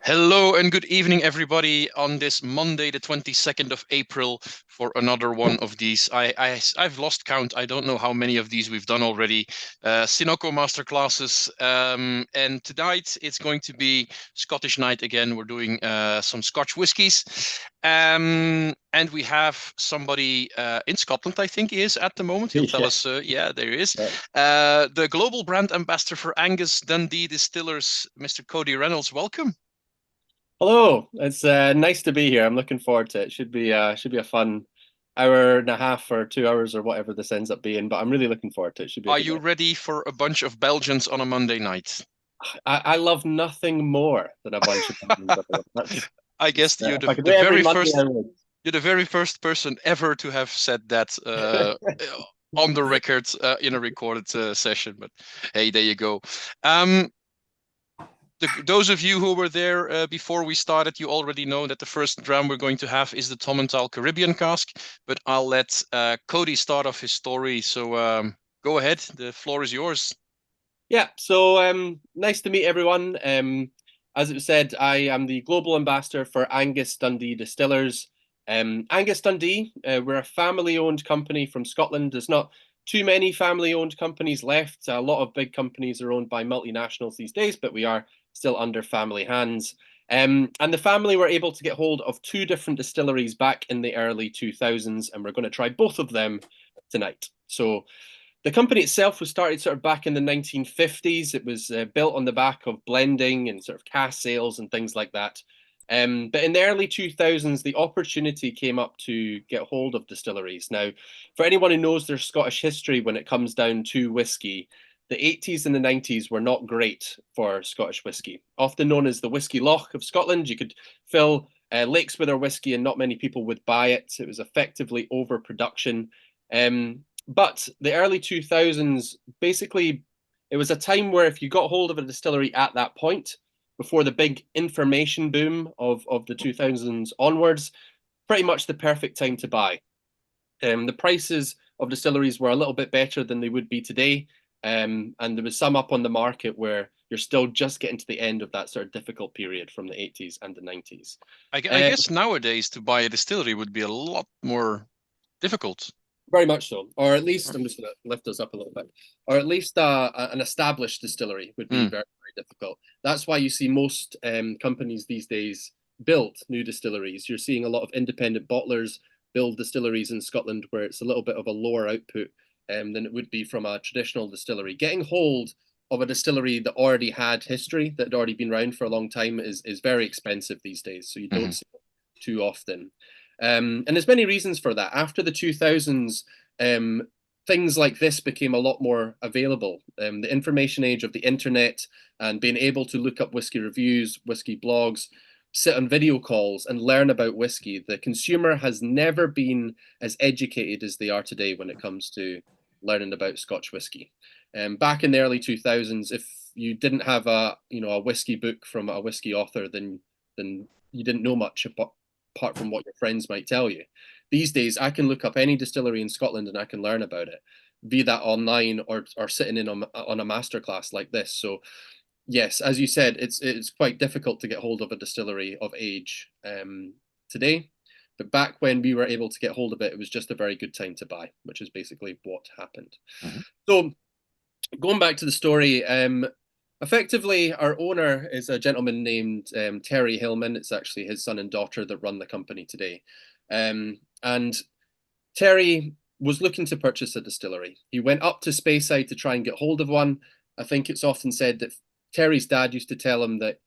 Hello and good evening, everybody, on this Monday, the 22nd of April, for another one of these. I've lost count. I don't know how many of these we've done already. Cinoco Masterclasses. And tonight it's going to be Scottish night again. We're doing some Scotch whiskies. And we have somebody in Scotland, I think he is at the moment. He'll tell Yeah. us, yeah, there he is. Yeah. The global brand ambassador for Angus Dundee Distillers, Mr. Cody Reynolds. Welcome. Hello, it's nice to be here. I'm looking forward to it. Should be a fun hour and a half or 2 hours or whatever this ends up being. But I'm really looking forward to it. Should be a Are good you night. ready for a bunch of Belgians on a Monday night? I love nothing more than a bunch of Belgians. I guess If I could do it every Monday, I would. you're the very first person ever to have said that on the record in a recorded session. But hey, there you go. Um, those of you who were there before we started, you already know that the first dram we're going to have is the Tomintoul Caribbean cask. But I'll let Cody start off his story. So go ahead. The floor is yours. Yeah, so nice to meet everyone. As it was said, I am the global ambassador for Angus Dundee Distillers. Angus Dundee, we're a family-owned company from Scotland. There's not too many family-owned companies left. A lot of big companies are owned by multinationals these days, but we are still under family hands. And the family were able to get hold of two different distilleries back in the early 2000s, and we're going to try both of them tonight. So the company itself was started sort of back in the 1950s. It was built on the back of blending and sort of cask sales and things like that. But in the early 2000s, the opportunity came up to get hold of distilleries. Now, for anyone who knows their Scottish history when it comes down to whiskey, the 80s and the 90s were not great for Scottish whiskey. Often known as the Whisky Loch of Scotland, you could fill lakes with our whiskey and not many people would buy it. It was effectively overproduction. But the early 2000s, basically, it was a time where if you got hold of a distillery at that point, before the big information boom of the 2000s onwards, pretty much the perfect time to buy. The prices of distilleries were a little bit better than they would be today. And there was some up on the market where you're still just getting to the end of that sort of difficult period from the 80s and the 90s. I guess nowadays to buy a distillery would be a lot more difficult. Very much so, or at least I'm just going to lift us up a little bit, or at least an established distillery would be Hmm. very, very difficult. That's why you see most companies these days build new distilleries. You're seeing a lot of independent bottlers build distilleries in Scotland where it's a little bit of a lower output than it would be from a traditional distillery. Getting hold of a distillery that already had history, that had already been around for a long time, is very expensive these days. So you don't Mhm. see it too often. And there's many reasons for that. After the 2000s, things like this became a lot more available. The information age of the internet and being able to look up whiskey reviews, whiskey blogs, sit on video calls and learn about whiskey. The consumer has never been as educated as they are today when it comes to learning about Scotch whiskey. Back in the early 2000s, if you didn't have a whiskey book from a whiskey author, then you didn't know much about, apart from what your friends might tell you. These days, I can look up any distillery in Scotland and I can learn about it, be that online or sitting in on a masterclass like this. So yes, as you said, it's quite difficult to get hold of a distillery of age today. But back when we were able to get hold of it, it was just a very good time to buy, which is basically what happened. Mhm. So going back to the story, effectively, our owner is a gentleman named Terry Hillman. It's actually his son and daughter that run the company today. And Terry was looking to purchase a distillery. He went up to Speyside to try and get hold of one. I think it's often said that Terry's dad used to tell him that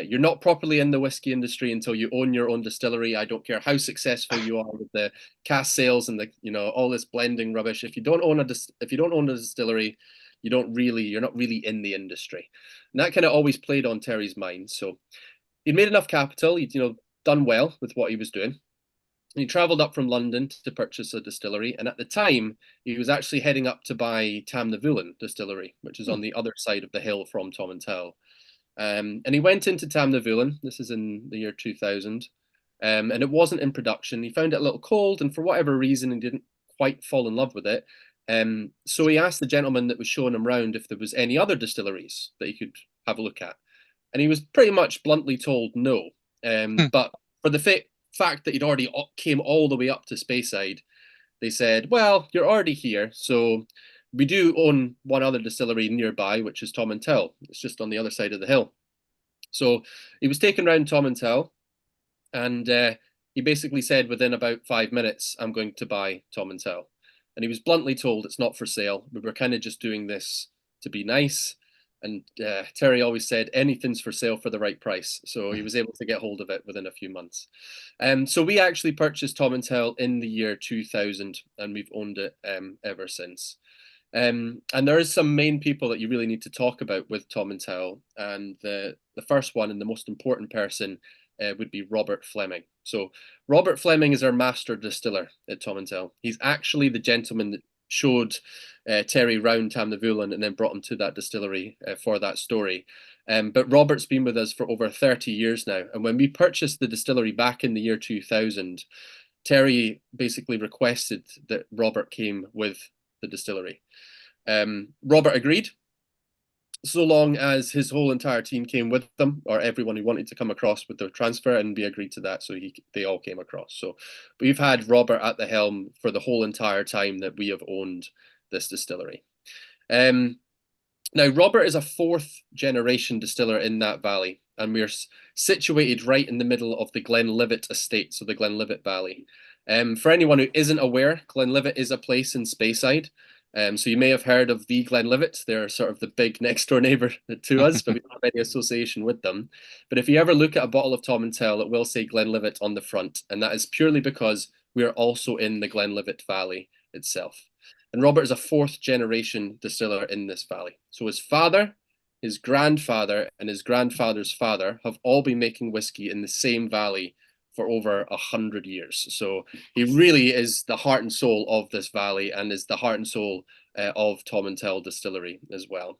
you're not properly in the whiskey industry until you own your own distillery. I don't care how successful you are with the cask sales and the all this blending rubbish. If you don't own a distillery, you're not really in the industry. And that kind of always played on Terry's mind. So he'd made enough capital. He'd done well with what he was doing. And he travelled up from London to purchase a distillery, and at the time he was actually heading up to buy Tamnavulin distillery, which is Hmm. on the other side of the hill from Tomintoul. And he went into Tamnavulin. This is in the year 2000, and it wasn't in production. He found it a little cold, and for whatever reason, he didn't quite fall in love with it. So he asked the gentleman that was showing him round if there was any other distilleries that he could have a look at. And he was pretty much bluntly told no. Hmm. But for the fact that he'd already came all the way up to Speyside, they said, well, you're already here, so we do own one other distillery nearby, which is Tomintoul. It's just on the other side of the hill. So he was taken round Tomintoul, and he basically said within about 5 minutes, I'm going to buy Tomintoul. And he was bluntly told it's not for sale. We were kind of just doing this to be nice. And Terry always said anything's for sale for the right price. So he was able to get hold of it within a few months. So we actually purchased Tomintoul in the year 2000, and we've owned it ever since. And there is some main people that you really need to talk about with Tomintoul, and the first one and the most important person would be Robert Fleming. So Robert Fleming is our master distiller at Tomintoul. He's actually the gentleman that showed Terry round Tamnavulin and then brought him to that distillery for that story. But Robert's been with us for over 30 years now. And when we purchased the distillery back in the year 2000, Terry basically requested that Robert came with the distillery. Robert agreed, so long as his whole entire team came with them, or everyone who wanted to come across with the transfer, and we agreed to that, so they all came across. So we've had Robert at the helm for the whole entire time that we have owned this distillery. Now, Robert is a fourth generation distiller in that valley, and we're situated right in the middle of the Glenlivet estate, so the Glenlivet Valley. For anyone who isn't aware, Glenlivet is a place in Speyside. So you may have heard of the Glenlivet. They're sort of the big next door neighbour to us, but we don't have any association with them. But if you ever look at a bottle of Tomintoul, it will say Glenlivet on the front, and that is purely because we are also in the Glenlivet Valley itself. And Robert is a fourth generation distiller in this valley. So his father, his grandfather, and his grandfather's father have all been making whiskey in the same valley for over 100 years. So he really is the heart and soul of this valley, and is the heart and soul of Tomintoul Distillery as well.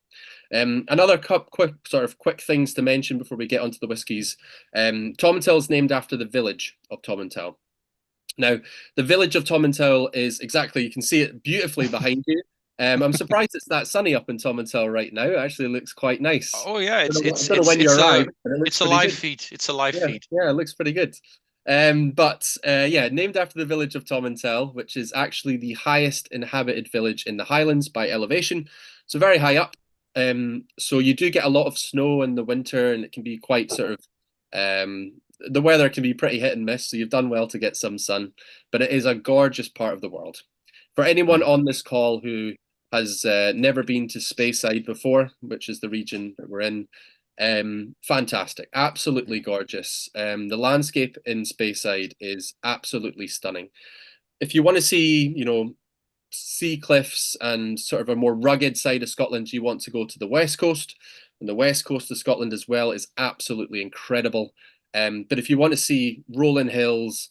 Another quick things to mention before we get onto the whiskies. Tomintoul is named after the village of Tomintoul. Now, the village of Tomintoul is exactly, you can see it beautifully behind you. I'm surprised it's that sunny up in Tomintoul right now. It actually looks quite nice. Oh yeah, I don't know when you arrived, but it looks it's a pretty live good. feed. It's a live feed. Yeah, it looks pretty good. Yeah, named after the village of Tomintoul, which is actually the highest inhabited village in the Highlands by elevation. So very high up. So you do get a lot of snow in the winter, and it can be quite sort of the weather can be pretty hit and miss. So you've done well to get some sun, but it is a gorgeous part of the world. For anyone on this call who has never been to Speyside before, which is the region that we're in, fantastic, absolutely gorgeous. The landscape in Speyside is absolutely stunning. If you want to see, sea cliffs and sort of a more rugged side of Scotland, you want to go to the west coast, and the west coast of Scotland as well is absolutely incredible. But if you want to see rolling hills,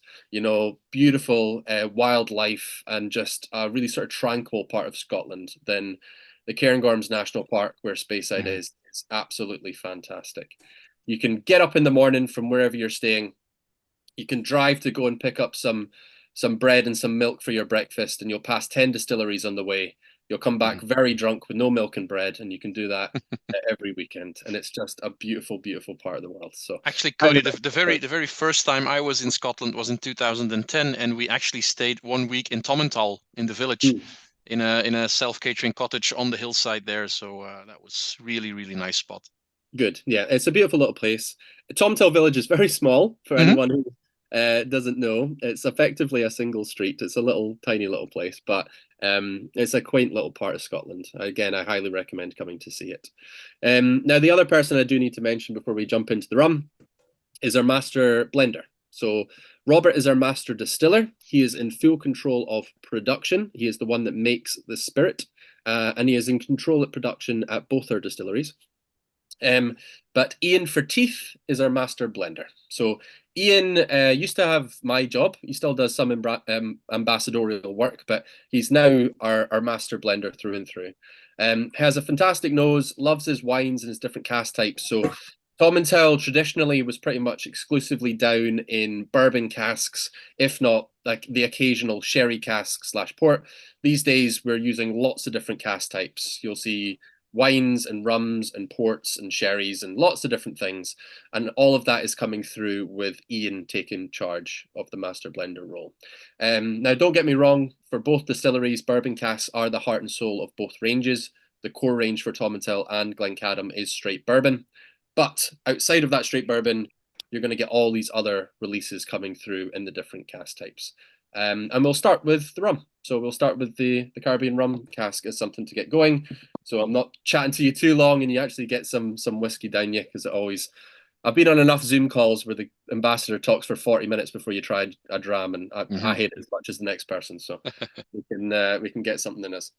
beautiful wildlife, and just a really sort of tranquil part of Scotland, then the Cairngorms National Park, where Speyside is absolutely fantastic. You can get up in the morning from wherever you're staying. You can drive to go and pick up some bread and some milk for your breakfast, and you'll pass 10 distilleries on the way. You'll come back very drunk with no milk and bread, and you can do that every weekend. And it's just a beautiful, beautiful part of the world. So actually, Cody, the very first time I was in Scotland was in 2010, and we actually stayed 1 week in Tomintoul in the village, in a self-catering cottage on the hillside there. So that was really, really nice spot. Good. Yeah, it's a beautiful little place. Tomintoul Village is very small for anyone who doesn't know. It's effectively a single street. It's a tiny little place, but it's a quaint little part of Scotland. Again, I highly recommend coming to see it. Now, the other person I do need to mention before we jump into the rum is our master blender. So Robert is our master distiller. He is in full control of production. He is the one that makes the spirit, and he is in control of production at both our distilleries. But Ian Forteeth is our master blender. So Ian used to have my job. He still does some ambassadorial work, but he's now our master blender through and through. Has a fantastic nose, loves his wines and his different cask types. So Tomintoul traditionally was pretty much exclusively down in bourbon casks, if not like the occasional sherry cask /port. These days, we're using lots of different cask types. You'll see wines and rums and ports and sherries and lots of different things. And all of that is coming through with Ian taking charge of the master blender role. Now, don't get me wrong, for both distilleries, bourbon casks are the heart and soul of both ranges. The core range for Tomintoul and Glencadam is straight bourbon. But outside of that straight bourbon, you're going to get all these other releases coming through in the different cask types. And we'll start with the rum. So we'll start with the Caribbean rum cask as something to get going. So I'm not chatting to you too long, and you actually get some whiskey down you, because it always. I've been on enough Zoom calls where the ambassador talks for 40 minutes before you try a dram, and I hate it as much as the next person. So we can get something in us.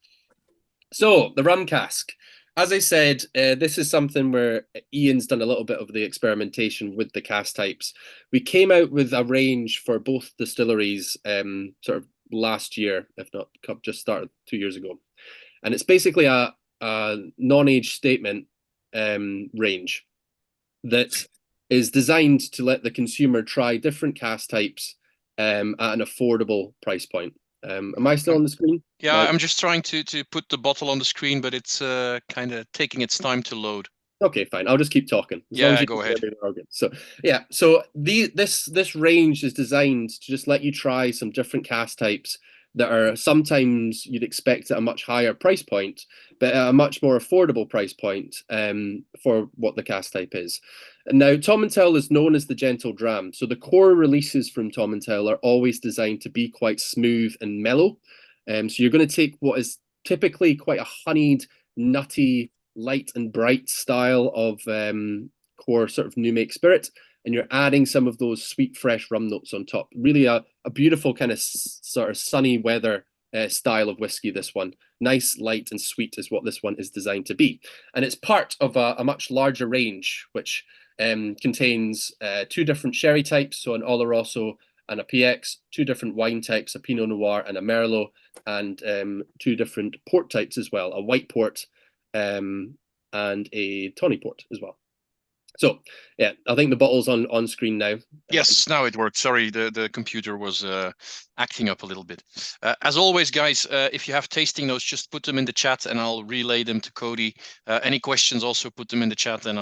So the rum cask. As I said, this is something where Ian's done a little bit of the experimentation with the cask types. We came out with a range for both distilleries sort of last year, if not just started 2 years ago. And it's basically a non-age statement range that is designed to let the consumer try different cask types at an affordable price point. Am I still on the screen? Yeah, I'm just trying to put the bottle on the screen, but it's kind of taking its time to load. Okay, fine. I'll just keep talking. As long as you go ahead. So yeah, so this range is designed to just let you try some different cask types that are sometimes you'd expect at a much higher price point, but at a much more affordable price point for what the cask type is. And now Tomintoul is known as the gentle dram, so the core releases from Tomintoul are always designed to be quite smooth and mellow. So you're going to take what is typically quite a honeyed, nutty, light and bright style of core sort of new make spirit, and you're adding some of those sweet, fresh rum notes on top. Really a beautiful kind of sort of sunny weather style of whiskey, this one. Nice, light and sweet is what this one is designed to be. And it's part of a much larger range, which contains 2 different sherry types, so an Oloroso and a PX, 2 different wine types, a Pinot Noir and a Merlot, and 2 different port types as well, a white port and a tawny port as well. So yeah, I think the bottle's on screen now. Yes, now it works. Sorry, the computer was acting up a little bit. As always, guys, if you have tasting notes, just put them in the chat and I'll relay them to Cody. Any questions, also put them in the chat and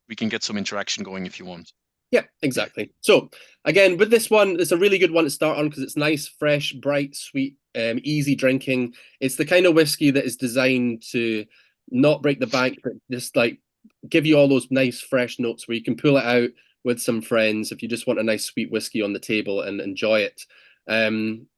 we can get some interaction going if you want. Yeah, exactly. So again, with this one, it's a really good one to start on because it's nice, fresh, bright, sweet, easy drinking. It's the kind of whiskey that is designed to not break the bank, but just like give you all those nice, fresh notes where you can pull it out with some friends if you just want a nice, sweet whiskey on the table and enjoy it.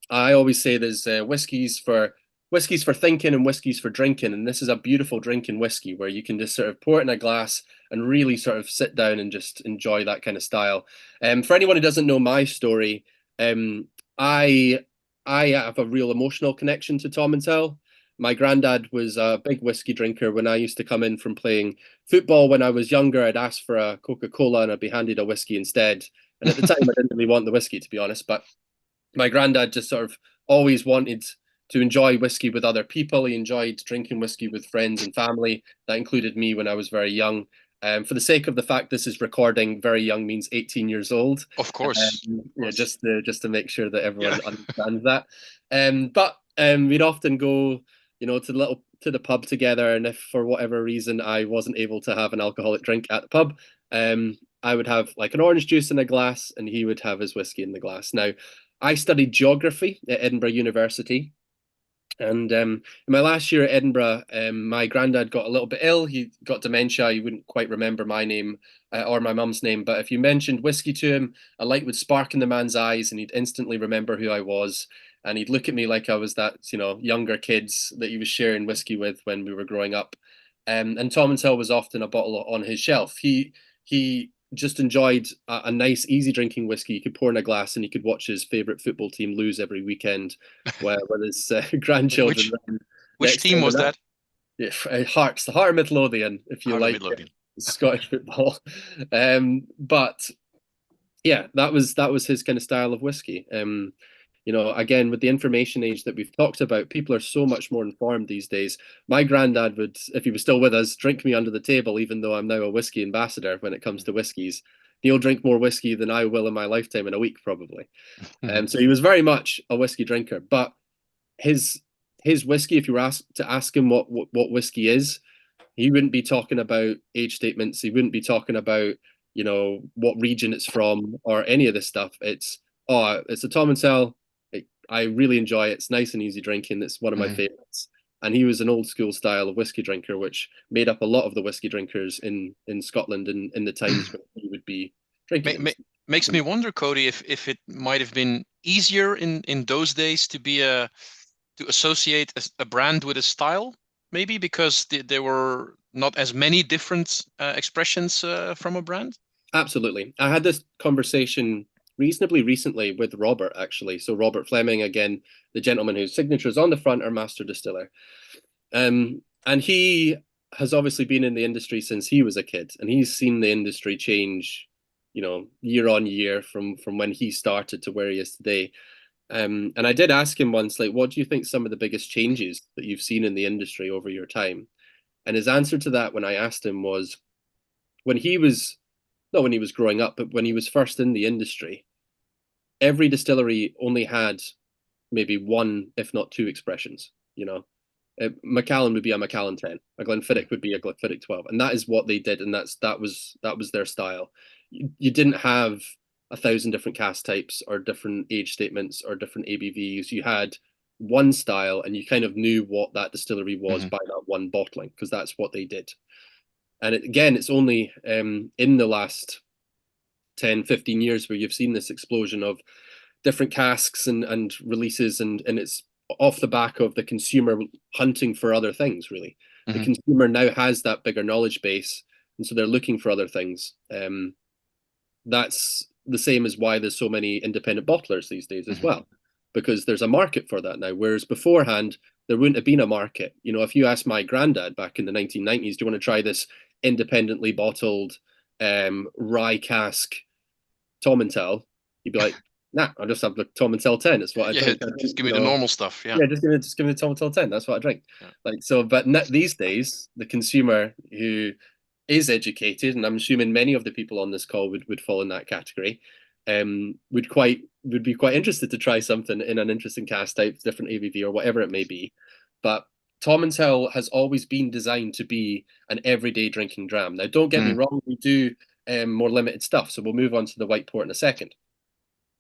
I always say there's whiskeys for thinking and whiskeys for drinking, and this is a beautiful drinking whiskey where you can just sort of pour it in a glass and really sort of sit down and just enjoy that kind of style. For anyone who doesn't know my story, I have a real emotional connection to Tomintoul. My granddad was a big whiskey drinker. When I used to come in from playing football when I was younger, I'd ask for a Coca-Cola and I'd be handed a whiskey instead. And at the time, I didn't really want the whiskey, to be honest, but my granddad just sort of always wanted to enjoy whiskey with other people. He enjoyed drinking whiskey with friends and family. That included me when I was very young. For the sake of the fact this is recording, very young means 18 years old. Of course. Yeah, just to make sure that everyone understands that. But we'd often go, to the pub together, and if for whatever reason I wasn't able to have an alcoholic drink at the pub, I would have like an orange juice in a glass, and he would have his whiskey in the glass. Now, I studied geography at Edinburgh University. And in my last year at Edinburgh, my granddad got a little bit ill. He got dementia. He wouldn't quite remember my name or my mum's name. But if you mentioned whiskey to him, a light would spark in the man's eyes and he'd instantly remember who I was. And he'd look at me like I was that, younger kids that he was sharing whiskey with when we were growing up. And Tomintoul was often a bottle on his shelf. He just enjoyed a nice, easy drinking whiskey. He could pour in a glass and he could watch his favourite football team lose every weekend with his grandchildren. Which team was that? Yeah, Hearts, the Heart of Midlothian, if you like Scottish football. But yeah, that was his kind of style of whiskey. Again, with the information age that we've talked about, people are so much more informed these days. My granddad would, if he was still with us, drink me under the table, even though I'm now a whiskey ambassador when it comes to whiskies. He'll drink more whiskey than I will in my lifetime in a week, probably. So he was very much a whiskey drinker, but his his whiskey, if you were asked to ask him what whiskey is, he wouldn't be talking about age statements. He wouldn't be talking about, what region it's from or any of this stuff. It's a Tomintoul. I really enjoy it. It's nice and easy drinking. It's one of my favorites. And he was an old school style of whiskey drinker, which made up a lot of the whiskey drinkers in Scotland in the times when he would be drinking. Makes me wonder, Cody, if it might have been easier in those days to associate a brand with a style, maybe because there were not as many different expressions from a brand. Absolutely. I had this conversation reasonably recently with Robert, actually. So Robert Fleming, again, the gentleman whose signatures on the front are Master Distiller. And he has obviously been in the industry since he was a kid, and he's seen the industry change, year on year from when he started to where he is today. And I did ask him once, like, what do you think some of the biggest changes that you've seen in the industry over your time? And his answer to that when I asked him was, when he was, not when he was growing up, but when he was first in the industry, every distillery only had maybe one, if not two expressions. Macallan would be a Macallan 10, a Glenfiddich would be a Glenfiddich 12, and that is what they did, and that was their style. You didn't have 1,000 different cask types or different age statements or different ABVs. You had one style, and you kind of knew what that distillery was by that one bottling, because that's what they did. And again, it's only in the last 10, 15 years where you've seen this explosion of different casks and releases, and it's off the back of the consumer hunting for other things, really. The consumer now has that bigger knowledge base, and so they're looking for other things. That's the same as why there's so many independent bottlers these days as well, because there's a market for that now, whereas beforehand there wouldn't have been a market. If you asked my granddad back in the 1990s, do you want to try this independently bottled rye cask Tomintoul, he'd be like, nah, I'll just have the Tomintoul 10. It's what I drink. Just give me the normal stuff. Yeah, just give me the Tomintoul 10. That's what I drink. Yeah. But these days, the consumer who is educated, and I'm assuming many of the people on this call would fall in that category, would be quite interested to try something in an interesting cask type, different ABV or whatever it may be. But Tomintoul has always been designed to be an everyday drinking dram. Now, don't get me wrong, we do more limited stuff, so we'll move on to the white port in a second.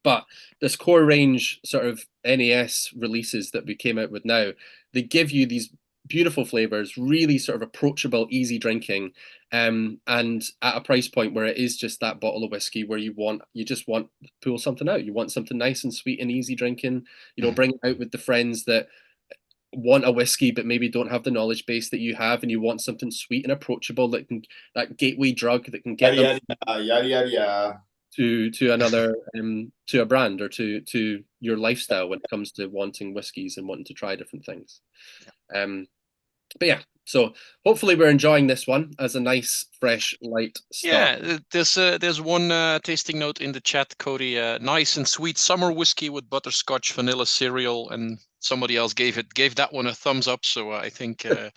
But this core range sort of NAS releases that we came out with now, they give you these beautiful flavors, really sort of approachable, easy drinking, and at a price point where it is just that bottle of whiskey where you just want to pull something out. You want something nice and sweet and easy drinking. Bring it out with the friends that want a whiskey but maybe don't have the knowledge base that you have, and you want something sweet and approachable that gateway drug that can get them to another to a brand or to your lifestyle when it comes to wanting whiskies and wanting to try different things. But yeah, so hopefully we're enjoying this one as a nice, fresh, light start. Yeah, there's one tasting note in the chat, Cody. Nice and sweet summer whiskey with butterscotch, vanilla cereal, and somebody else gave that one a thumbs up. So I think yeah,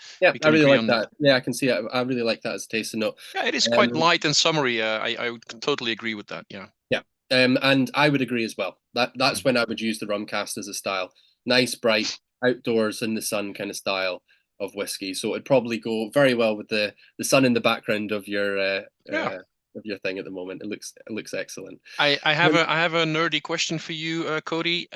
I really like that. Yeah, I can see it. I really like that as a tasting note. Yeah, it is quite light and summery. I would totally agree with that. Yeah. Yeah. And I would agree as well. That's when I would use the rum cast as a style. Nice, bright, outdoors in the sun kind of style of whiskey. So it'd probably go very well with the sun in the background of your thing at the moment. It looks excellent. I have a nerdy question for you, Cody.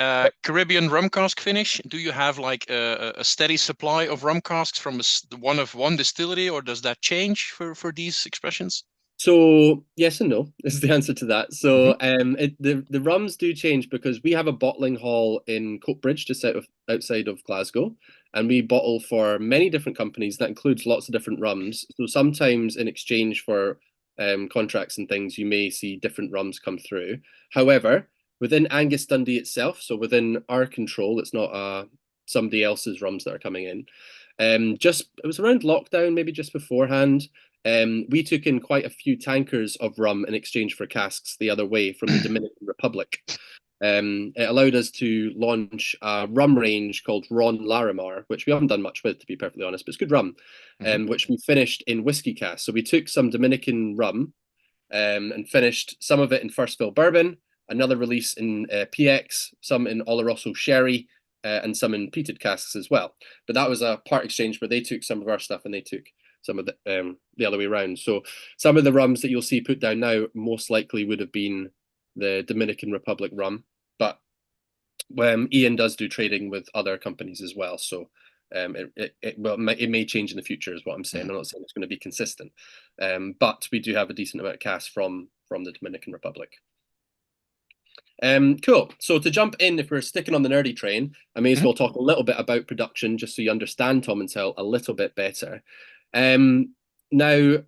Caribbean rum cask finish. Do you have like a steady supply of rum casks from one distillery, or does that change for these expressions? So yes and no is the answer to that. So the rums do change because we have a bottling hall in Coatbridge, just outside of Glasgow, and we bottle for many different companies. That includes lots of different rums. So sometimes in exchange for contracts and things, you may see different rums come through. However, within Angus Dundee itself, so within our control, it's not somebody else's rums that are coming in. It was around lockdown, maybe just beforehand. We took in quite a few tankers of rum in exchange for casks the other way from the Dominican Republic. It allowed us to launch a rum range called Ron Larimar, which we haven't done much with, to be perfectly honest, but it's good rum, which we finished in whiskey casks. So we took some Dominican rum and finished some of it in first fill bourbon, another release in PX, some in Oloroso sherry, and some in peated casks as well. But that was a part exchange where they took some of our stuff and they took some of the other way around. So some of the rums that you'll see put down now most likely would have been the Dominican Republic rum, but Ian does do trading with other companies as well. So it may change in the future, is what I'm saying. I'm not saying it's going to be consistent, but we do have a decent amount of casks from the Dominican Republic. Cool. So to jump in, if we're sticking on the nerdy train, I may as well talk a little bit about production, just so you understand Tomintoul a little bit better. Now,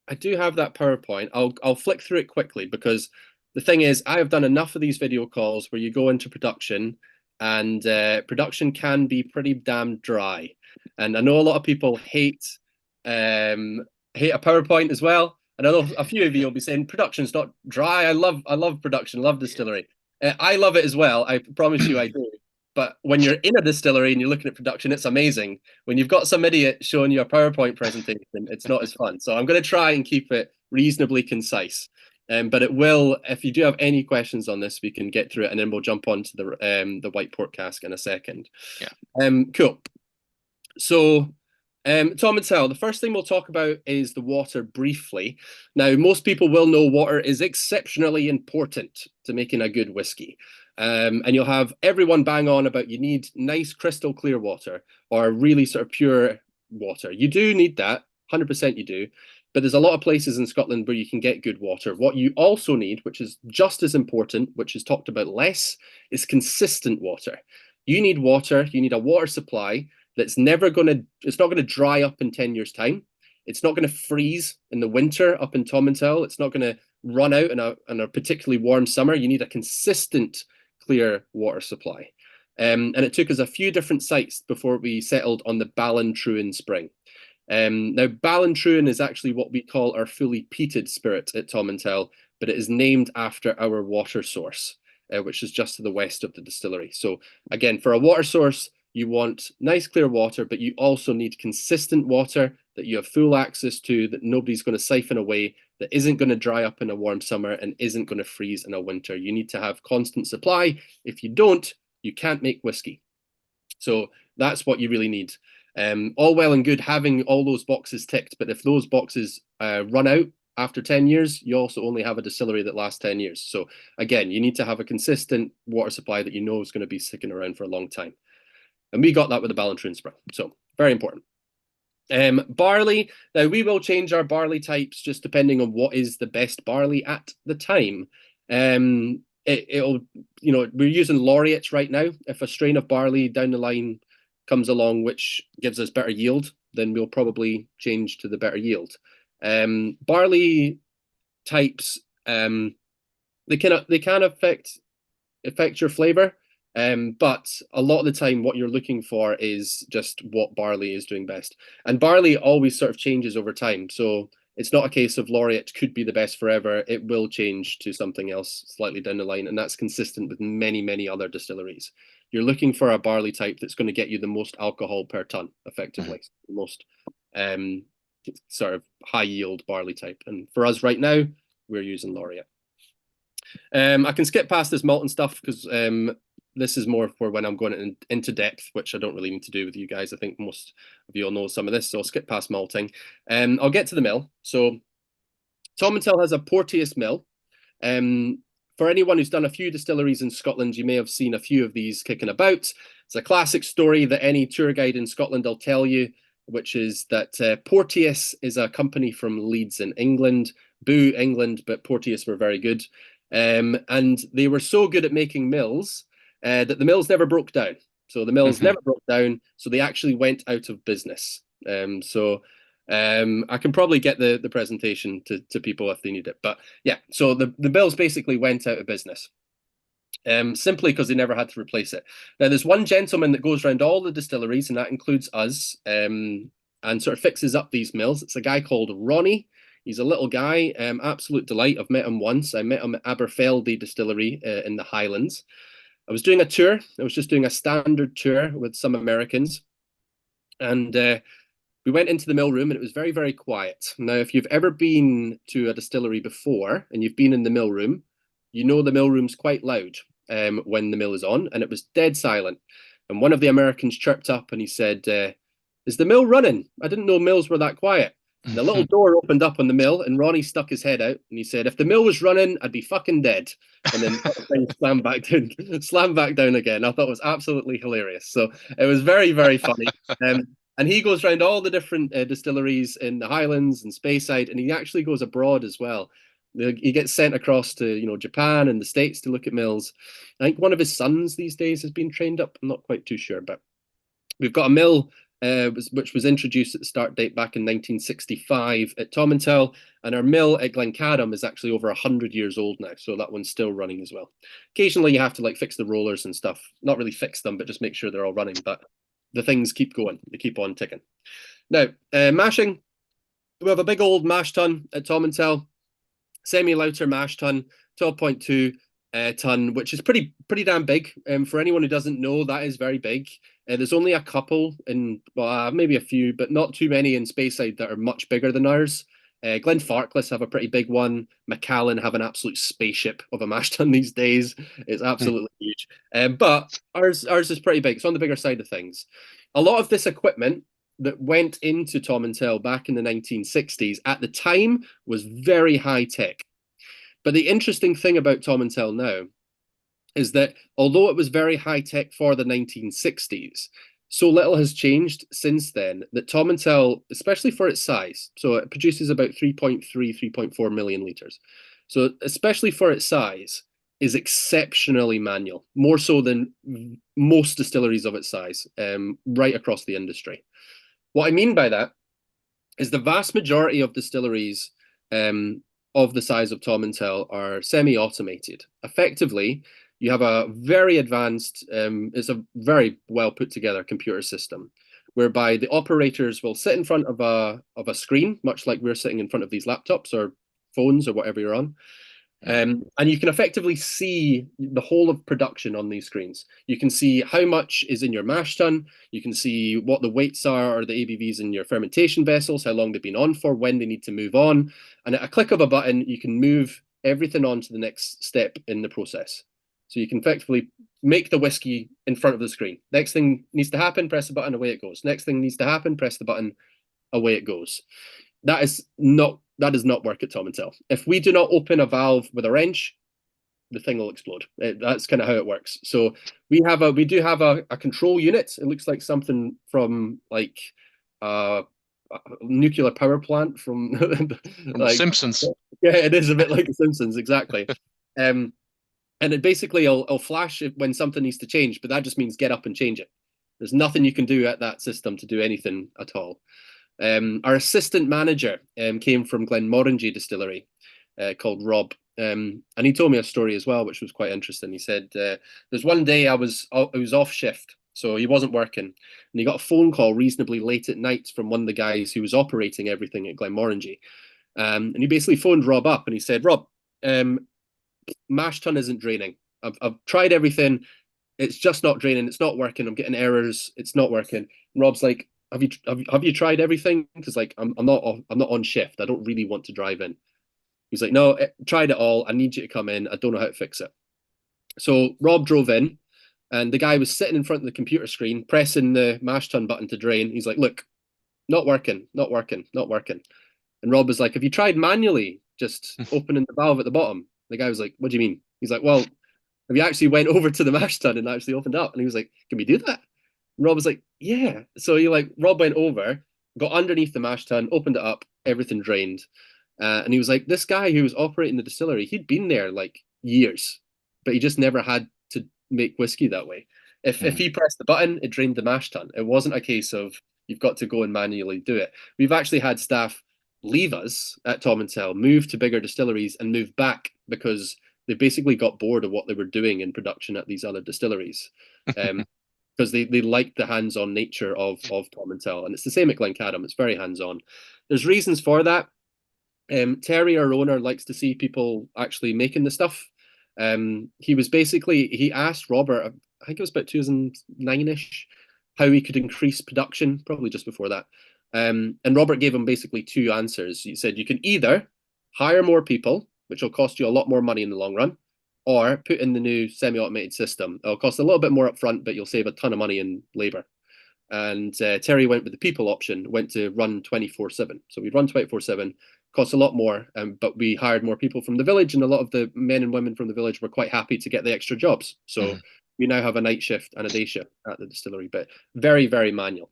I do have that PowerPoint. I'll flick through it quickly, because the thing is, I have done enough of these video calls where you go into production, and production can be pretty damn dry. And I know a lot of people hate a PowerPoint as well. And I know a few of you will be saying production's not dry. I love production, love distillery. I love it as well. I promise you I do. But when you're in a distillery and you're looking at production, it's amazing. When you've got some idiot showing you a PowerPoint presentation, it's not as fun. So I'm going to try and keep it reasonably concise. But it will, if you do have any questions on this, we can get through it, and then we'll jump on to the white port cask in a second. Yeah. Cool. So Tomintoul, the first thing we'll talk about is the water briefly. Now, most people will know water is exceptionally important to making a good whiskey. And you'll have everyone bang on about you need nice crystal clear water, or really sort of pure water. You do need that, 100% you do. But there's a lot of places in Scotland where you can get good water. What you also need, which is just as important, which is talked about less, is consistent water. You need water, you need a water supply that's never going to, it's not going to dry up in 10 years' time. It's not going to freeze in the winter up in Tomintoul. It's not going to run out in a particularly warm summer. You need a consistent, clear water supply. And it took us a few different sites before we settled on the Ballantruan spring. Now, Ballantruan is actually what we call our fully peated spirit at Tomintoul, but it is named after our water source, which is just to the west of the distillery. So again, for a water source, you want nice clear water, but you also need consistent water that you have full access to, that nobody's going to siphon away, that isn't going to dry up in a warm summer and isn't going to freeze in a winter. You need to have constant supply. If you don't, you can't make whiskey. So that's what you really need. All well and good having all those boxes ticked, but if those boxes run out after 10 years, you also only have a distillery that lasts 10 years. So again, you need to have a consistent water supply that you know is going to be sticking around for a long time. And we got that with the Ballantruan spring. So very important. Barley. Now, we will change our barley types just depending on what is the best barley at the time. It'll, you know, we're using laureates right now. If a strain of barley down the line comes along which gives us better yield, then we'll probably change to the better yield. Barley types, they can affect your flavor. But a lot of the time what you're looking for is just what barley is doing best. And barley always sort of changes over time. So it's not a case of laureate could be the best forever. It will change to something else slightly down the line. And that's consistent with many, many other distilleries. You're looking for a barley type that's going to get you the most alcohol per ton, effectively. The most sort of high yield barley type. And for us right now, we're using laureate. I can skip past this malt and stuff because this is more for when I'm going into depth, which I don't really need to do with you guys. I think most of you all know some of this, so I'll skip past malting. I'll get to the mill. So Tomintoul has a Porteous mill. For anyone who's done a few distilleries in Scotland, you may have seen a few of these kicking about. It's a classic story that any tour guide in Scotland will tell you, which is that Porteous is a company from Leeds in England. Boo, England, but Porteous were very good. And they were so good at making mills that the mills never broke down. So the mills never broke down, so they actually went out of business. I can probably get the presentation to people if they need it. But yeah, so the mills basically went out of business. Simply because they never had to replace it. Now, there's one gentleman that goes around all the distilleries, and that includes us, and sort of fixes up these mills. It's a guy called Ronnie. He's a little guy, absolute delight. I've met him once. I met him at Aberfeldy Distillery in the Highlands. I was doing a tour. I was just doing a standard tour with some Americans. And we went into the mill room and it was very, very quiet. Now, if you've ever been to a distillery before and you've been in the mill room, you know the mill room's quite loud when the mill is on, and it was dead silent. And one of the Americans chirped up and he said, is the mill running? I didn't know mills were that quiet. And the little door opened up on the mill, and Ronnie stuck his head out and he said, if the mill was running, I'd be fucking dead. And then slammed back down again. I thought it was absolutely hilarious. So it was very, very funny. And he goes around all the different distilleries in the Highlands and Speyside, and he actually goes abroad as well. He gets sent across to Japan and the States to look at mills. I think one of his sons these days has been trained up. I'm not quite too sure, but we've got a mill which was introduced at the start date back in 1965 at Tomintoul, and our mill at Glencadam is actually over 100 years old now, so that one's still running as well. Occasionally you have to fix the rollers and stuff, not really fix them, but just make sure they're all running, but the things keep going, they keep on ticking. Now, mashing, we have a big old mash tun at Tomintoul, semi-lauter mash tun, 12.2 ton, which is pretty damn big. For anyone who doesn't know, that is very big. There's only a couple in, maybe a few, but not too many in Speyside that are much bigger than ours. Glenfarclas have a pretty big one. Macallan have an absolute spaceship of a mash tun these days. It's absolutely huge. But ours is pretty big. It's on the bigger side of things. A lot of this equipment that went into Tomintoul back in the 1960s at the time was very high tech. But the interesting thing about Tomintoul now is that although it was very high tech for the 1960s, so little has changed since then that Tomintoul, especially for its size, so it produces about 3.3, 3.4 million litres. So especially for its size, is exceptionally manual, more so than most distilleries of its size, right across the industry. What I mean by that is the vast majority of distilleries of the size of Tomintoul are semi-automated. Effectively, you have a very advanced, it's a very well put together computer system, whereby the operators will sit in front of a screen, much like we're sitting in front of these laptops or phones or whatever you're on. And you can effectively see the whole of production on these screens. You can see how much is in your mash tun. You can see what the weights are or the ABVs in your fermentation vessels, how long they've been on for, when they need to move on. And at a click of a button, you can move everything on to the next step in the process. So you can effectively make the whiskey in front of the screen. Next thing needs to happen, press the button, away it goes. Next thing needs to happen, press the button, away it goes. That does not work at Tomintoul. If we do not open a valve with a wrench, the thing will explode. That's kind of how it works. So we do have a control unit. It looks like something from a nuclear power plant from Simpsons. Yeah, it is a bit like the Simpsons, exactly. And it basically will flash when something needs to change, but that just means get up and change it. There's nothing you can do at that system to do anything at all. Our assistant manager came from Glenmorangie Distillery called Rob. And he told me a story as well, which was quite interesting. He said, there's one day I was off shift, so he wasn't working. And he got a phone call reasonably late at night from one of the guys who was operating everything at Glenmorangie. And he basically phoned Rob up and he said, Rob, mash tun isn't draining. I've tried everything. It's just not draining. It's not working. I'm getting errors. It's not working. And Rob's like, have you tried everything? Because I'm not on shift. I don't really want to drive in. He's like, no, tried it all. I need you to come in. I don't know how to fix it. So Rob drove in, and the guy was sitting in front of the computer screen, pressing the mash tun button to drain. He's like, look, not working, not working, not working. And Rob was like, have you tried manually just opening the valve at the bottom? The guy was like, what do you mean? He's like, well, have you actually went over to the mash tun and actually opened up? And he was like, can we do that? And Rob was like, yeah. So Rob went over, got underneath the mash tun, opened it up, everything drained. And he was like, this guy who was operating the distillery, he'd been there years, but he just never had to make whiskey that way. If he pressed the button, it drained the mash tun. It wasn't a case of you've got to go and manually do it. We've actually had staff leave us at Tomintoul, move to bigger distilleries and move back because they basically got bored of what they were doing in production at these other distilleries. Because they liked the hands-on nature of Tomintoul. And it's the same at Glencadam. It's very hands-on. There's reasons for that. Terry, our owner, likes to see people actually making the stuff. He asked Robert, I think it was about 2009-ish, how he could increase production, probably just before that. And Robert gave him basically two answers. He said, you can either hire more people, which will cost you a lot more money in the long run, or put in the new semi-automated system. It'll cost a little bit more upfront, but you'll save a ton of money in labour. And Terry went with the people option, went to run 24/7. So we run 24/7, costs a lot more, but we hired more people from the village, and a lot of the men and women from the village were quite happy to get the extra jobs. So we now have a night shift and a day shift at the distillery, but very, very manual.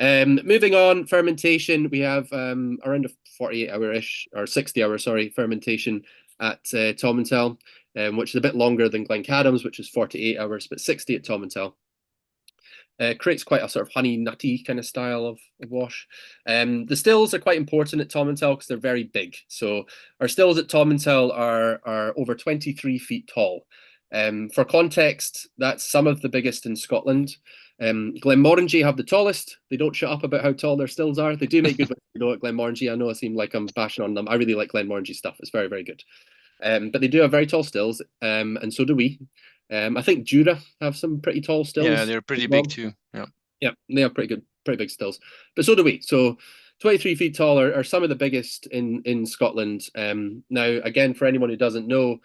Moving on, fermentation, we have around a 48-hour-ish, or 60-hour, sorry, fermentation at Tomintoul, which is a bit longer than Glencadam's, which is 48 hours, but 60 at Tomintoul. Creates quite a sort of honey nutty kind of style of wash. The stills are quite important at Tomintoul because they're very big. So our stills at Tomintoul are over 23 feet tall. For context, that's some of the biggest in Scotland. Glenmorangie have the tallest. They don't shut up about how tall their stills are. They do make good whiskey at Glenmorangie. I know I seem like I'm bashing on them. I really like Glenmorangie stuff. It's very, very good. But they do have very tall stills, and so do we. I think Jura have some pretty tall stills. Yeah, they're pretty big too. Yeah, they have pretty big stills. But so do we. So 23 feet tall are some of the biggest in Scotland. Now, again, for anyone who doesn't know,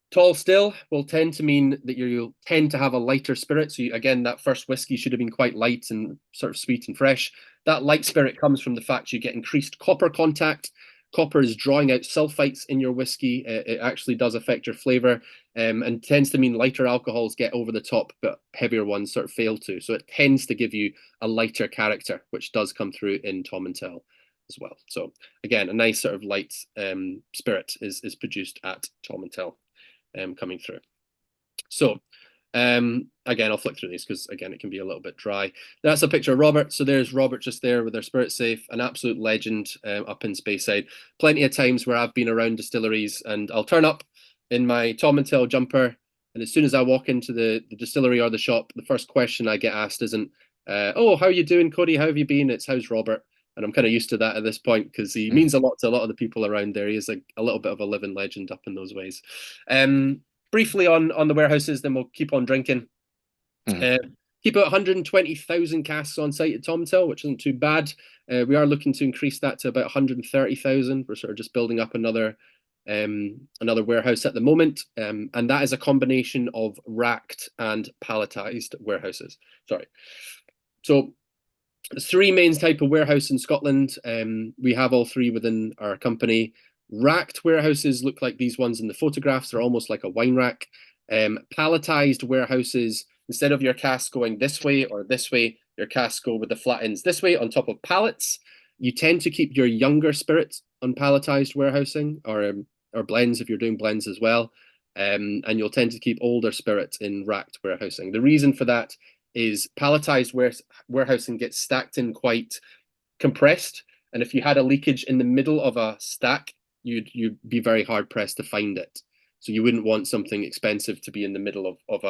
tall still will tend to mean that you'll tend to have a lighter spirit. So again, that first whiskey should have been quite light and sort of sweet and fresh. That light spirit comes from the fact you get increased copper contact. Copper is drawing out sulfites in your whiskey. It actually does affect your flavour, and tends to mean lighter alcohols get over the top, but heavier ones sort of fail to. So it tends to give you a lighter character, which does come through in Tomintoul as well. So again, a nice sort of light spirit is produced at Tomintoul coming through. So again, I'll flick through these because again, it can be a little bit dry. That's a picture of Robert. So there's Robert just there with their spirit safe, an absolute legend up in Speyside. Plenty of times where I've been around distilleries and I'll turn up in my Tomintoul jumper, and as soon as I walk into the distillery or the shop, the first question I get asked isn't, oh, how are you doing, Cody? How have you been? It's how's Robert? And I'm kind of used to that at this point because he means a lot to a lot of the people around there. He is a little bit of a living legend up in those ways. Briefly on the warehouses, then we'll keep on drinking. Keep about 120,000 casks on site at Tomintoul, which isn't too bad. We are looking to increase that to about 130,000. We're sort of just building up another warehouse at the moment, and that is a combination of racked and palletized warehouses. Sorry. So there's three main type of warehouse in Scotland. We have all three within our company. Racked warehouses look like these ones in the photographs. They're almost like a wine rack. Palletized warehouses, instead of your casks going this way or this way, your casks go with the flat ends this way on top of pallets. You tend to keep your younger spirits on palletized warehousing or blends if you're doing blends as well. And you'll tend to keep older spirits in racked warehousing. The reason for that is palletized warehousing gets stacked in quite compressed. And if you had a leakage in the middle of a stack, you'd be very hard pressed to find it. So you wouldn't want something expensive to be in the middle of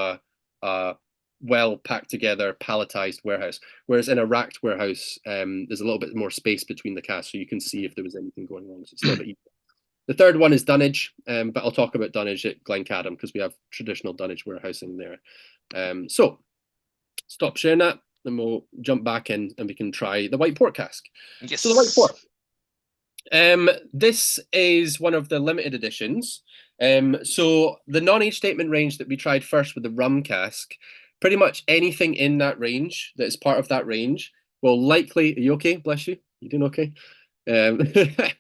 a well packed together palletized warehouse. Whereas in a racked warehouse, there's a little bit more space between the casks, so you can see if there was anything going wrong. So it's a little bit easier. The third one is dunnage, but I'll talk about dunnage at Glencadam because we have traditional dunnage warehousing there. So stop sharing that, and we'll jump back in and we can try the white port cask. Yes. So the white port. This is one of the limited editions. So the non-age statement range that we tried first with the rum cask, pretty much anything in that range that is part of that range will likely, are you okay? Bless you. You doing okay?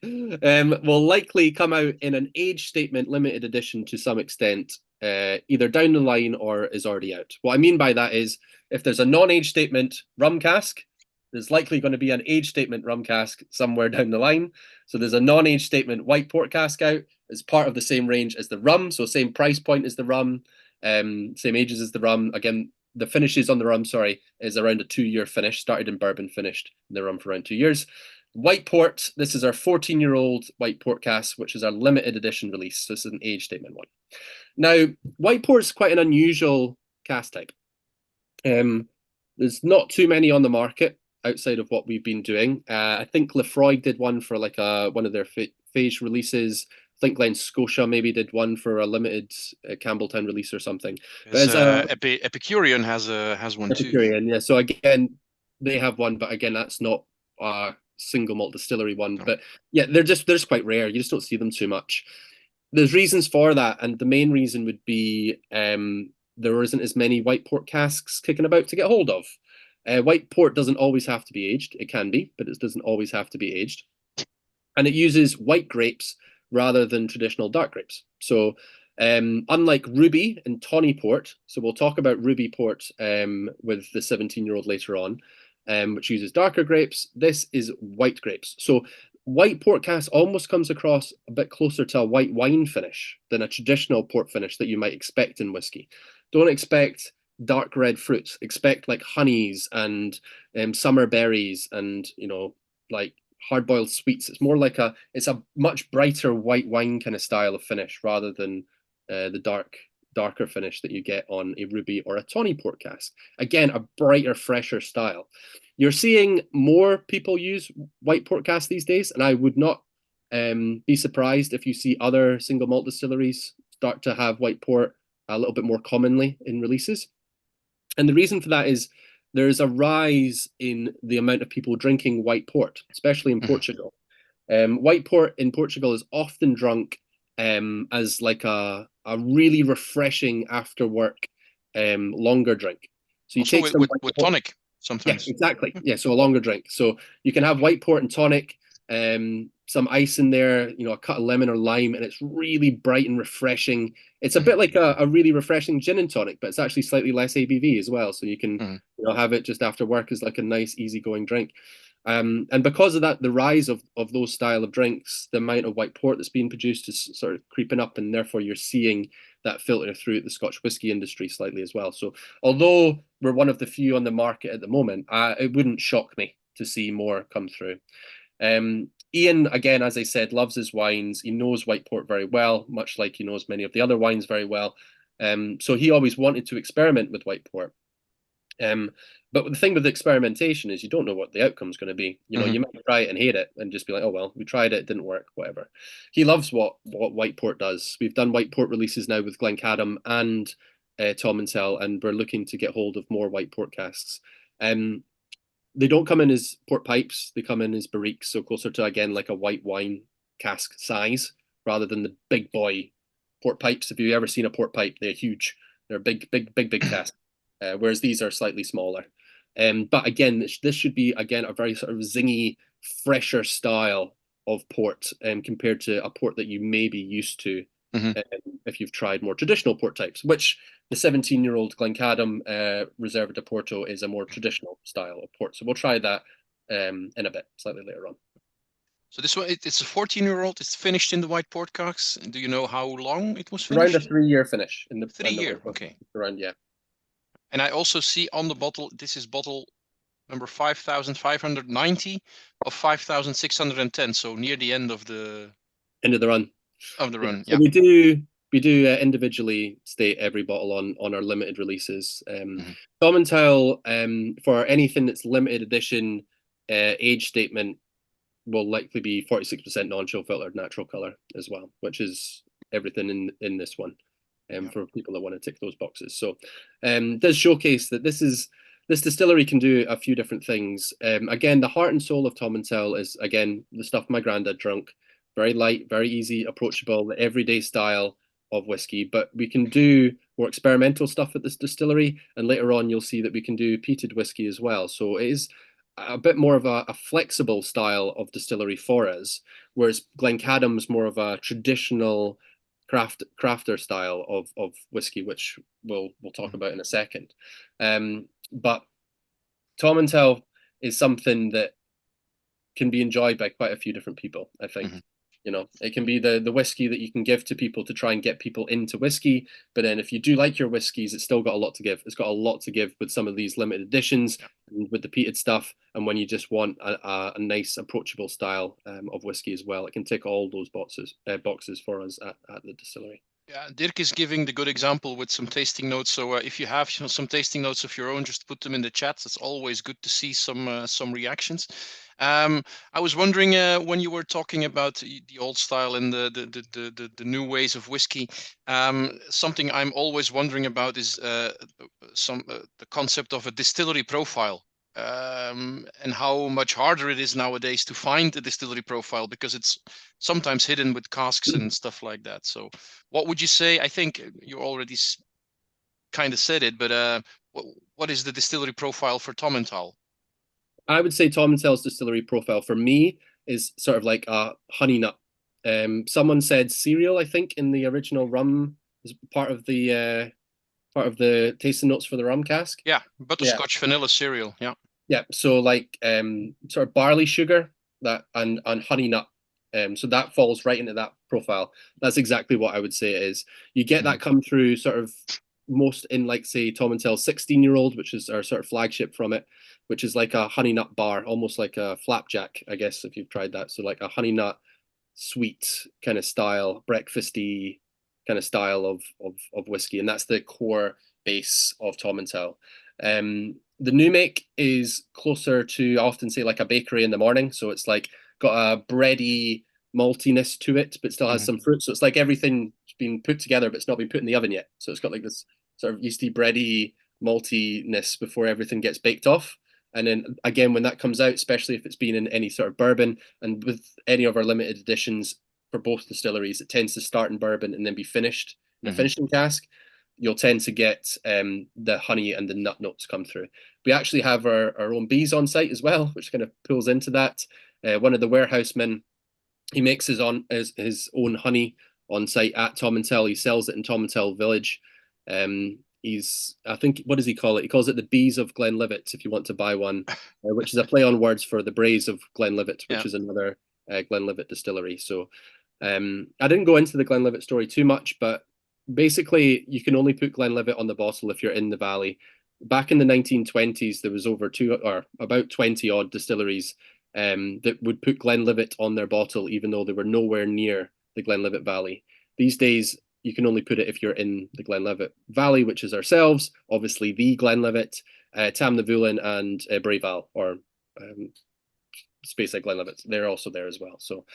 Will likely come out in an age statement limited edition to some extent, either down the line or is already out. What I mean by that is if there's a non-age statement rum cask, there's likely going to be an age statement rum cask somewhere down the line. So there's a non-age statement white port cask out as part of the same range as the rum. So same price point as the rum, same ages as the rum. Again, the finishes on the rum, sorry, is around a 2-year finish, started in bourbon, finished in the rum for around 2 years. White port, this is our 14-year-old white port cask, which is our limited edition release. So this is an age statement one. Now, white port is quite an unusual cask type. There's not too many on the market outside of what we've been doing. I think Lefroy did one for like one of their phase releases. I think Glen Scotia maybe did one for a limited Campbelltown release or something. Epicurean has one too. Epicurean, yeah. So again, they have one, but again, that's not a single malt distillery one. No. But yeah, they're just quite rare. You just don't see them too much. There's reasons for that, and the main reason would be there isn't as many white port casks kicking about to get hold of. White port doesn't always have to be aged. It can be, but it doesn't always have to be aged. And it uses white grapes rather than traditional dark grapes. So unlike Ruby and Tawny Port, so we'll talk about Ruby Port with the 17-year-old later on, which uses darker grapes. This is white grapes. So white port cask almost comes across a bit closer to a white wine finish than a traditional port finish that you might expect in whiskey. Don't expect dark red fruits. Expect like honeys and summer berries and, you know, like hard-boiled sweets. It's more like it's a much brighter white wine kind of style of finish rather than the darker finish that you get on a ruby or a tawny port cask. Again, a brighter, fresher style. You're seeing more people use white port cask these days, and I would not be surprised if you see other single malt distilleries start to have white port a little bit more commonly in releases. And the reason for that is there's a rise in the amount of people drinking white port, especially in Portugal. White port in Portugal is often drunk as like a really refreshing after work longer drink. So you Also take some with tonic yeah, sometimes. exactly. Yeah, so a longer drink. So you can have white port and tonic, some ice in there, you know, a cut of lemon or lime, and it's really bright and refreshing. It's a bit like a really refreshing gin and tonic, but it's actually slightly less ABV as well. So you can, you know, have it just after work as like a nice, easygoing drink. And because of that, the rise of those style of drinks, the amount of white port that's being produced is sort of creeping up, and therefore you're seeing that filter through the Scotch whisky industry slightly as well. So although we're one of the few on the market at the moment, it wouldn't shock me to see more come through. Ian, again, as I said, loves his wines. He knows white port very well, much like he knows many of the other wines very well. So he always wanted to experiment with white port. But the thing with experimentation is you don't know what the outcome's going to be. You know, you might try it and hate it and just be like, oh, well, we tried it, didn't work, whatever. He loves what white port does. We've done white port releases now with Glencadam and Tomintoul, and we're looking to get hold of more white port casks. They don't come in as port pipes, they come in as barriques, so closer to, again, like a white wine cask size rather than the big boy port pipes. If you've ever seen a port pipe, they're huge. They're big cask, whereas these are slightly smaller. But again, this should be, again, a very sort of zingy, fresher style of port compared to a port that you may be used to if you've tried more traditional port types, which the 17-year-old Glencadam Reserva de Porto is a more traditional style of port. So we'll try that in a bit, slightly later on. So this one, it's a 14-year-old. It's finished in the white port casks. Do you know how long it was Around a finished? 3-year finish in the 3 year. Okay. Around, yeah. And I also see on the bottle, this is bottle number 5,590 of 5,610. So near the end of the run. Of the run, So yeah. We do individually state every bottle on our limited releases. Tomintoul, for anything that's limited edition, age statement will likely be 46% non-chill filtered natural color as well, which is everything in this one. For people that want to tick those boxes. So does showcase that this distillery can do a few different things. Again, the heart and soul of Tomintoul is, again, the stuff my granddad drunk. Very light, very easy, approachable, the everyday style of whiskey. But we can do more experimental stuff at this distillery, and later on you'll see that we can do peated whiskey as well. So it is a bit more of a flexible style of distillery for us, whereas Glencadam's more of a traditional crafter style of whiskey, which we'll talk about in a second. But Tomintoul is something that can be enjoyed by quite a few different people, I think. You know, it can be the whiskey that you can give to people to try and get people into whiskey. But then if you do like your whiskeys, it's still got a lot to give. It's got a lot to give with some of these limited editions, with the peated stuff. And when you just want a nice, approachable style of whiskey as well, it can tick all those boxes for us at the distillery. Yeah, Dirk is giving the good example with some tasting notes. So if you have some tasting notes of your own, just put them in the chat. It's always good to see some reactions. I was wondering when you were talking about the old style and the new ways of whiskey. Something I'm always wondering about is the concept of a distillery profile. and how much harder it is nowadays to find a distillery profile because it's sometimes hidden with casks and stuff like that. So, what would you say? I think you already kind of said it, but what is the distillery profile for Tomintoul? I would say Tomintoul's distillery profile for me is sort of like a honey nut. Someone said cereal, I think, in the original rum is part of the tasting notes for the rum cask. Yeah, Yeah, butterscotch vanilla cereal. Yeah. yeah. So like sort of barley sugar that and honey nut. So that falls right into that profile. That's exactly what I would say it is. You get Mhm. that come through sort of most in like say Tomintoul 16-year-old, which is our sort of flagship from it, which is like a honey nut bar, almost like a flapjack, I guess, if you've tried that. So like a honey nut sweet kind of style, breakfasty kind of style of whiskey, and that's the core base of Tomintoul. The new make is closer to I often say like a bakery in the morning, so it's like got a bready maltiness to it, but still has Mhm. some fruit. So it's like everything's been put together, but it's not been put in the oven yet. So it's got like this sort of yeasty, bready maltiness before everything gets baked off. And then again, when that comes out, especially if it's been in any sort of bourbon, and with any of our limited editions for both distilleries, it tends to start in bourbon and then be finished in a Mhm. finishing cask. You'll tend to get the honey and the nut notes come through. We actually have our own bees on site as well, which kind of pulls into that. One of the warehousemen, he makes his own honey on site at Tomintoul. He sells it in Tomintoul Village. He's I think what does he call it? He calls it the Bees of Glenlivet. If you want to buy one, which is a play on words for the Braes of Glenlivet, which Yeah. is another Glenlivet distillery. So I didn't go into the Glenlivet story too much, but basically you can only put Glenlivet on the bottle if you're in the valley. Back in the 1920s, there was over two or about 20 odd distilleries that would put Glenlivet on their bottle, even though they were nowhere near the Glenlivet Valley. These days, you can only put it if you're in the Glenlivet Valley, which is ourselves, obviously the Glenlivet, Tamnavulin, and Brayval, or Speyside Glenlivet. They're also there as well. So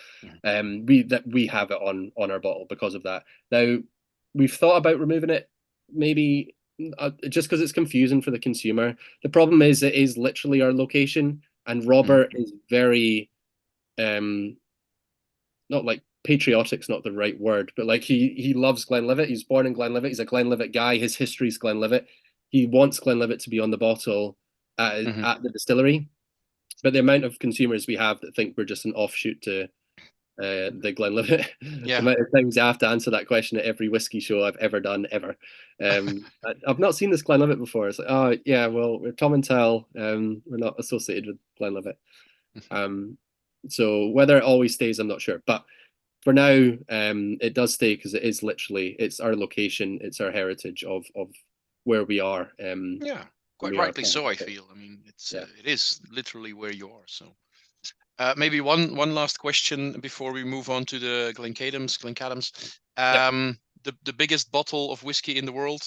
Mhm. we have it on our bottle because of that. Now we've thought about removing it, maybe just because it's confusing for the consumer. The problem is it is literally our location, and Mhm. Robert is very um not like patriotic's not the right word, but like he loves Glenlivet. He's born in Glenlivet. He's a Glenlivet guy. His history's Glenlivet. He wants Glenlivet to be on the bottle Mhm. at the distillery. But the amount of consumers we have that think we're just an offshoot to the Glenlivet, the Yeah. amount of times I have to answer that question at every whiskey show I've ever done ever. I've not seen this Glenlivet before. It's like, oh yeah, well we're Tom and Tell. We're not associated with Glenlivet. Um, so whether it always stays, I'm not sure. But for now, it does stay because it is literally it's our location, it's our heritage of where we are. Yeah. And Quite we are rightly so, I feel. I mean, yeah, it is literally where you are. So, maybe one last question before we move on to the Glencadams. yeah. The biggest bottle of whiskey in the world.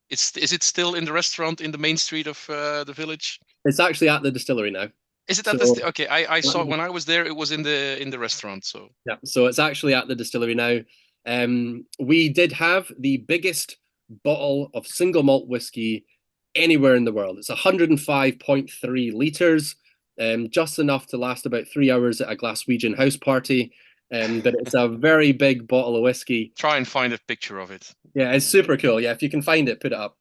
Is it still in the restaurant in the main street of the village? It's actually at the distillery now. Is it at this? So Okay, I saw when I was there. It was in the restaurant. So yeah, so it's actually at the distillery now. We did have the biggest bottle of single malt whiskey anywhere in the world. It's 105.3 liters, just enough to last about 3 hours at a Glaswegian house party. But it's a very big bottle of whiskey. try and find a picture of it. Yeah, it's super cool. Yeah, if you can find it, put it up.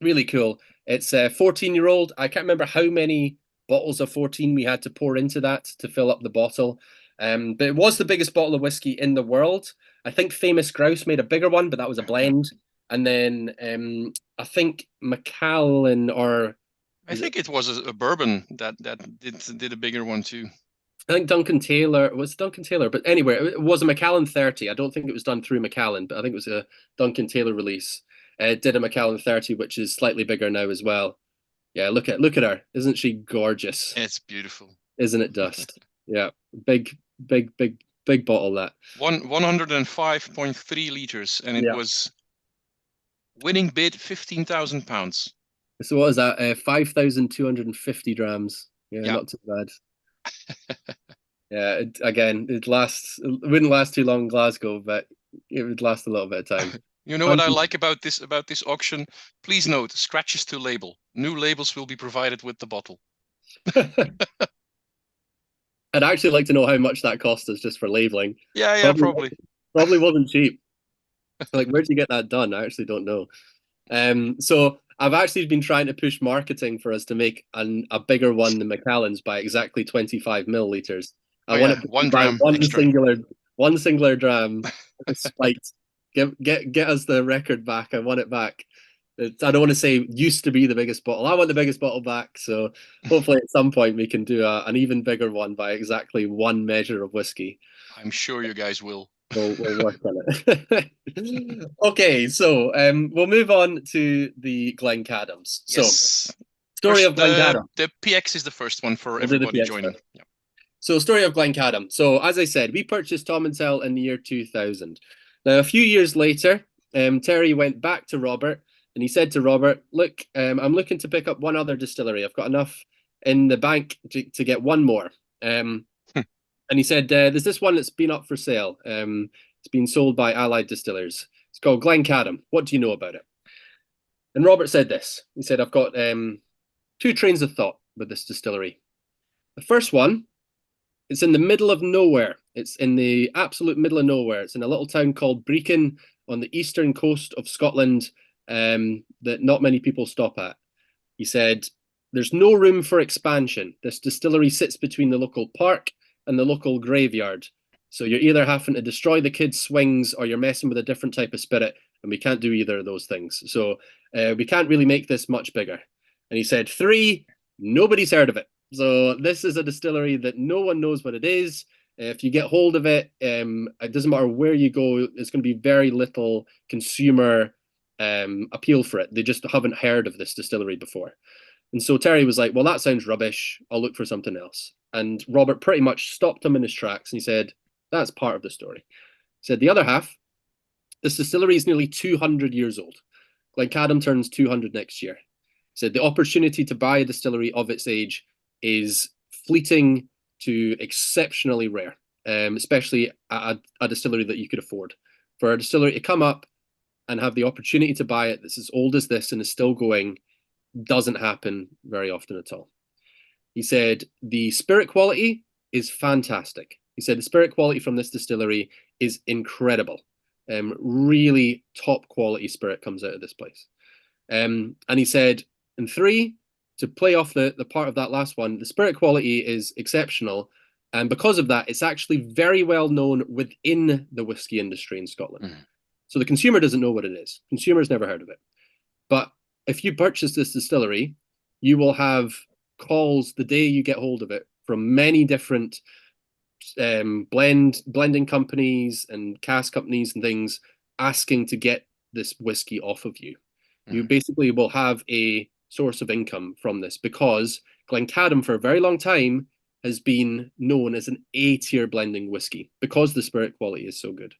Really cool. It's a 14-year-old. I can't remember how many bottles of 14 we had to pour into that to fill up the bottle. But it was the biggest bottle of whiskey in the world. I think Famous Grouse made a bigger one, but that was a Yeah, blend. And then I think Macallan or I was it? think it was a bourbon that did a bigger one too. I think Duncan Taylor was Duncan Taylor, but anyway, it was a Macallan 30. I don't think it was done through Macallan, but I think it was a Duncan Taylor release. It did a Macallan 30, which is slightly bigger now as well. Yeah, look at her. Isn't she gorgeous? It's beautiful. Isn't it dust? Yeah. Big, big bottle that. 105.3 liters, and it Yeah. was winning bid £15,000. So what is that? 5,250 grams. Yeah, Yeah. not too bad. Yeah, again, it wouldn't last too long in Glasgow, but it would last a little bit of time. You know what I like about this auction? Please note, scratches to label. New labels will be provided with the bottle. I'd actually like to know how much that cost us just for labeling. Yeah, yeah, Probably, probably. probably wasn't cheap. Like, where'd you get that done? I actually don't know. So I've actually been trying to push marketing for us to make a bigger one than Macallan's by exactly 25 milliliters. I Oh want yeah, it one by dram extra. one singular dram. Spiked. Get us the record back. I want it back. I don't want to say used to be the biggest bottle. I want the biggest bottle back. So hopefully at some point we can do an even bigger one by exactly one measure of whiskey. I'm sure you guys will. We'll work on it. Okay, so we'll move on to the Glencadams. So, Yes. story First, of Glencadam. the PX is the first one for We'll do the everybody PX joining. first. Yeah. So, story of Glencadam. So, as I said, we purchased Tomintoul in the year 2000. Now, a few years later, Terry went back to Robert and he said to Robert, "Look, I'm looking to pick up one other distillery. I've got enough in the bank to get one more." And he said, "There's this one that's been up for sale. It's been sold by Allied Distillers. It's called Glencadam. What do you know about it?" And Robert said this. He said, "I've got two trains of thought with this distillery. The first one, it's in the middle of nowhere. It's in the absolute middle of nowhere. It's in a little town called Brechin on the eastern coast of Scotland that not many people stop at." He said, "There's no room for expansion. This distillery sits between the local park and the local graveyard. So you're either having to destroy the kids' swings or you're messing with a different type of spirit, and we can't do either of those things. So we can't really make this much bigger." And he said, three, nobody's heard of it. So this is a distillery that no one knows what it is. If you get hold of it, it doesn't matter where you go, there's going to be very little consumer appeal for it. They just haven't heard of this distillery before. And so Terry was like, "Well, that sounds rubbish. I'll look for something else." And Robert pretty much stopped him in his tracks and he said, "That's part of the story." He said, "The other half, this distillery is nearly 200 years old. Glencadam turns 200 next year." He said, "The opportunity to buy a distillery of its age is fleeting to exceptionally rare, especially a distillery that you could afford. For a distillery to come up and have the opportunity to buy it that's as old as this and is still going doesn't happen very often at all." He said, "The spirit quality is fantastic." He said, "The spirit quality from this distillery is incredible. Really top quality spirit comes out of this place." And he said, and three, to play off the part of that last one, the spirit quality is exceptional. And because of that, it's actually very well known within the whiskey industry in Scotland. Mm. So the consumer doesn't know what it is. Consumers never heard of it. But if you purchase this distillery, you will have calls the day you get hold of it from many different blending companies and cask companies and things asking to get this whiskey off of you. You basically will have a source of income from this because Glencadam for a very long time has been known as an A-tier blending whiskey because the spirit quality is so good.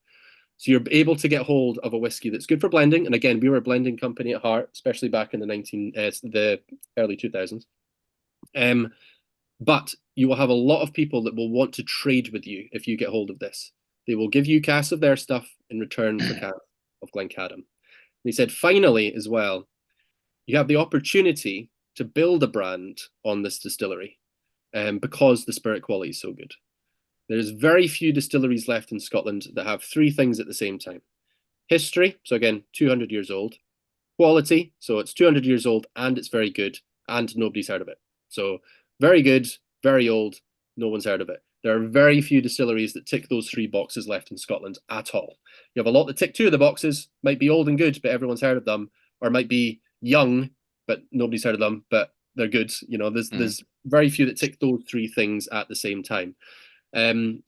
So you're able to get hold of a whiskey that's good for blending. And again, we were a blending company at heart, especially back in the early 2000s. But you will have a lot of people that will want to trade with you if you get hold of this. They will give you casks of their stuff in return for casks of Glencadam. And he said, finally, as well, you have the opportunity to build a brand on this distillery because the spirit quality is so good. There's very few distilleries left in Scotland that have three things at the same time. History, so again, 200 years old. Quality, so it's 200 years old and it's very good and nobody's heard of it. So very good, very old, no one's heard of it. There are very few distilleries that tick those three boxes left in Scotland at all. You have a lot that tick two of the boxes, might be old and good, but everyone's heard of them, or might be young, but nobody's heard of them, but they're good. You know, there's very few that tick those three things at the same time. And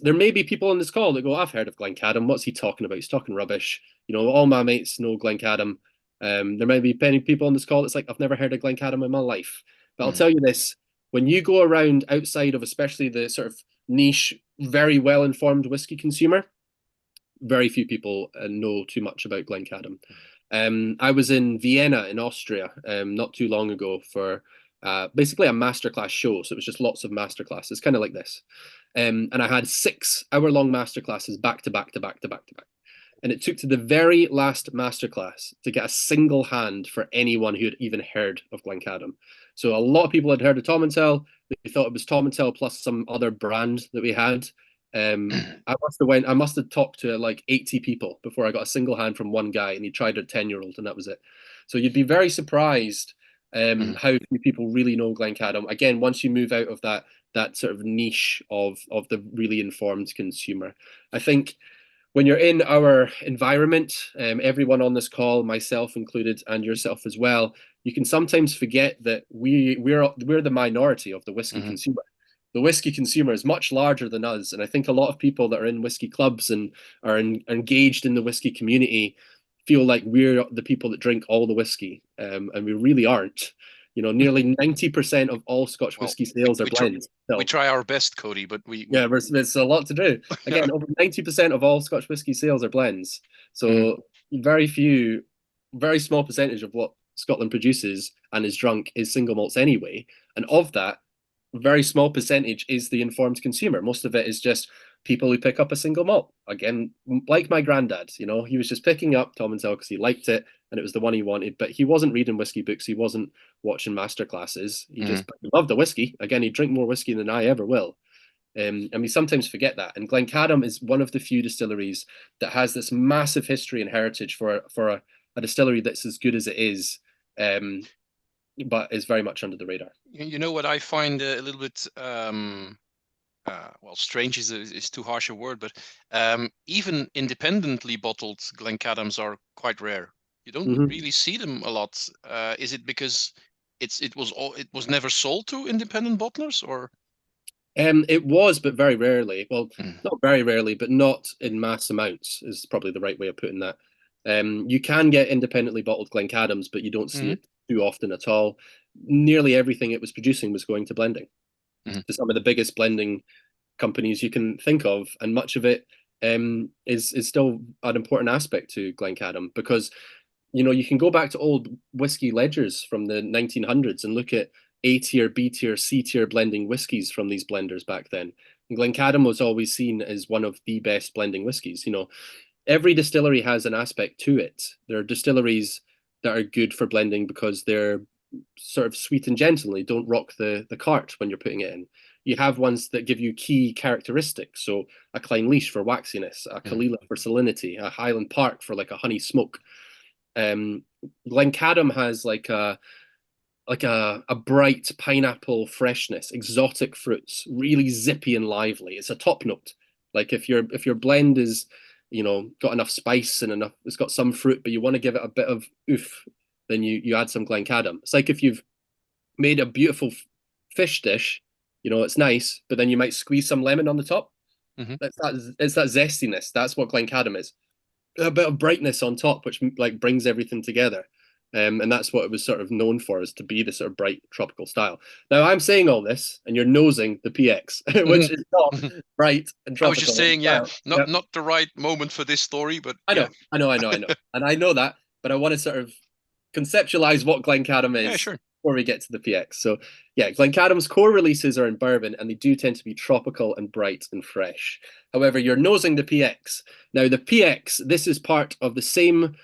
there may be people on this call that go, "I've heard of Glencadam. What's he talking about? He's talking rubbish. You know, all my mates know Glencadam." There may be many people on this call that's like, "I've never heard of Glencadam in my life." But I'll tell you this, when you go around outside of especially the sort of niche, very well-informed whiskey consumer, very few people know too much about Glencadam. I was in Vienna in Austria not too long ago for basically a masterclass show. So it was just lots of masterclasses, kind of like this. And I had 6 hour-long masterclasses back to back to back to back to back. And it took to the very last masterclass to get a single hand for anyone who had even heard of Glencadam. So a lot of people had heard of Tomintoul. They thought it was Tomintoul plus some other brand that we had. I must have talked to like 80 people before I got a single hand from one guy, and he tried a 10-year-old, and that was it. So you'd be very surprised how few people really know Glencadam. Again, once you move out of that sort of niche of the really informed consumer. I think when you're in our environment, everyone on this call, myself included, and yourself as well, you can sometimes forget that we're the minority of the whiskey consumer. The whiskey consumer is much larger than us, and I think a lot of people that are in whiskey clubs and are engaged in the whiskey community feel like we're the people that drink all the whiskey, and we really aren't. You know, nearly 90% of all Scotch whiskey sales are blends. We try our best, Cody, but there's a lot to do. Again, over 90% of all Scotch whiskey sales are blends. So very small percentage of what Scotland produces and is drunk is single malts anyway. And of that, very small percentage is the informed consumer. Most of it is just people who pick up a single malt. Again, like my granddad, you know, he was just picking up Tomintoul because he liked it and it was the one he wanted, but he wasn't reading whiskey books. He wasn't watching masterclasses. He just loved the whiskey. Again, he'd drink more whiskey than I ever will. And we sometimes forget that. And Glencadam is one of the few distilleries that has this massive history and heritage for a distillery that's as good as it is, but is very much under the radar. You know what I find a little bit well, strange is too harsh a word, but even independently bottled Glencadams are quite rare. You don't really see them a lot. Is it because it was never sold to independent bottlers, or? It was, but very rarely. Well, not very rarely, but not in mass amounts is probably the right way of putting that. You can get independently bottled Glencadams, but you don't see it too often at all. Nearly everything it was producing was going to blending, to some of the biggest blending companies you can think of, and much of it is still an important aspect to Glencadam, because you know you can go back to old whiskey ledgers from the 1900s and look at A tier, B tier, C tier blending whiskies from these blenders back then. And Glencadam was always seen as one of the best blending whiskies. You know, every distillery has an aspect to it. There are distilleries that are good for blending because they're sort of sweet and gentle. They don't rock the cart when you're putting it in. You have ones that give you key characteristics. So a Clynelish for waxiness, a Kalila for salinity, a Highland Park for like a honey smoke. Glencadam has like a bright pineapple freshness, exotic fruits, really zippy and lively. It's a top note. Like if your blend is, you know, got enough spice and enough, it's got some fruit, but you want to give it a bit of oof, then you add some Glencadam. It's like if you've made a beautiful fish dish, you know, it's nice, but then you might squeeze some lemon on the top. It's that zestiness. That's what Glencadam is. A bit of brightness on top, which like brings everything together. And that's what it was sort of known for, is to be the sort of bright tropical style. Now I'm saying all this, and you're nosing the PX, which is not bright and tropical. I was just saying, not the right moment for this story, but I know, and I know that, but I want to sort of conceptualize what Glencadam is before we get to the PX. So yeah, Glencadam's core releases are in bourbon, and they do tend to be tropical and bright and fresh. However, you're nosing the PX. Now the PX, this is part of the same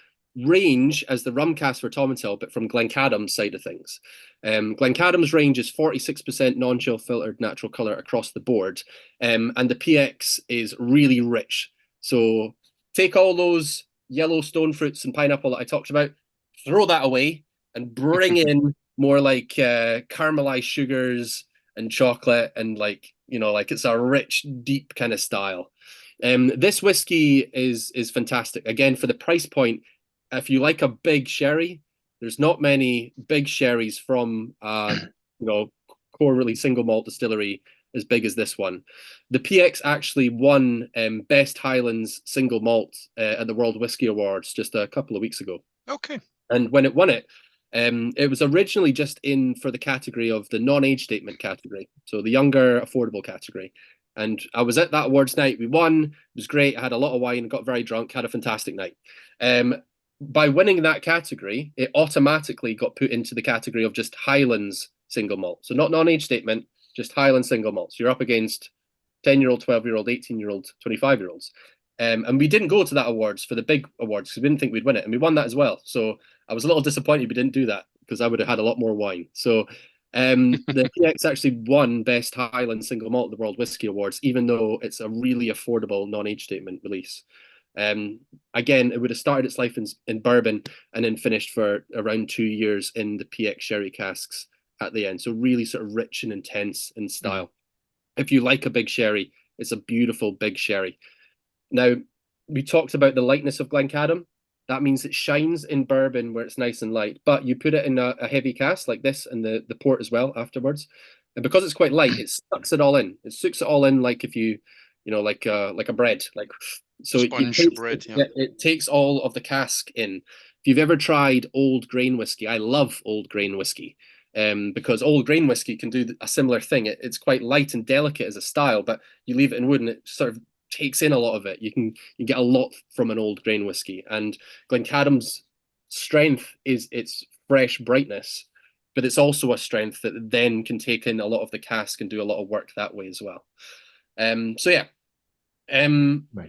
range as the rum cask for Tomintoul, but from Glencadam's side of things. Glencadam's range is 46% non-chill filtered natural colour across the board, and the PX is really rich. So take all those yellow stone fruits and pineapple that I talked about, throw that away, and bring in more like caramelized sugars and chocolate, and like, you know, like it's a rich, deep kind of style. This whiskey is fantastic. Again, for the price point, if you like a big sherry, there's not many big sherries from you know, core really single malt distillery as big as this one. The PX actually won Best Highlands Single Malt at the World Whisky Awards just a couple of weeks ago. Okay. And when it won it, it was originally just in for the category of the non-age statement category, so the younger, affordable category. And I was at that awards night. We won. It was great. I had a lot of wine, got very drunk, had a fantastic night. By winning that category, it automatically got put into the category of just Highlands single malt. So not non-age statement, just Highland single malt. So you're up against 10-year-old, 12-year-old, 18-year-old, 25-year-olds. And we didn't go to that awards for the big awards because we didn't think we'd win it, and we won that as well. So I was a little disappointed we didn't do that because I would have had a lot more wine. So the PX actually won Best Highland Single Malt at the World Whisky Awards, even though it's a really affordable non-age statement release. Again, it would have started its life in bourbon and then finished for around 2 years in the PX sherry casks at the end. So really sort of rich and intense in style. If you like a big sherry, it's a beautiful big sherry. Now, we talked about the lightness of Glencadam. That means it shines in bourbon where it's nice and light, but you put it in a heavy cask like this and the port as well afterwards. And because it's quite light, it sucks it all in. It sucks it all in like if you know, like a bread. Like so Sponge bread, yeah. it takes all of the cask in. If you've ever tried old grain whiskey, I love old grain whiskey. Because old grain whiskey can do a similar thing. It's quite light and delicate as a style, but you leave it in wood and it sort of takes in a lot of it. You get a lot from an old grain whiskey, and Glencadam's strength is its fresh brightness, but it's also a strength that then can take in a lot of the cask and do a lot of work that way as well. So yeah,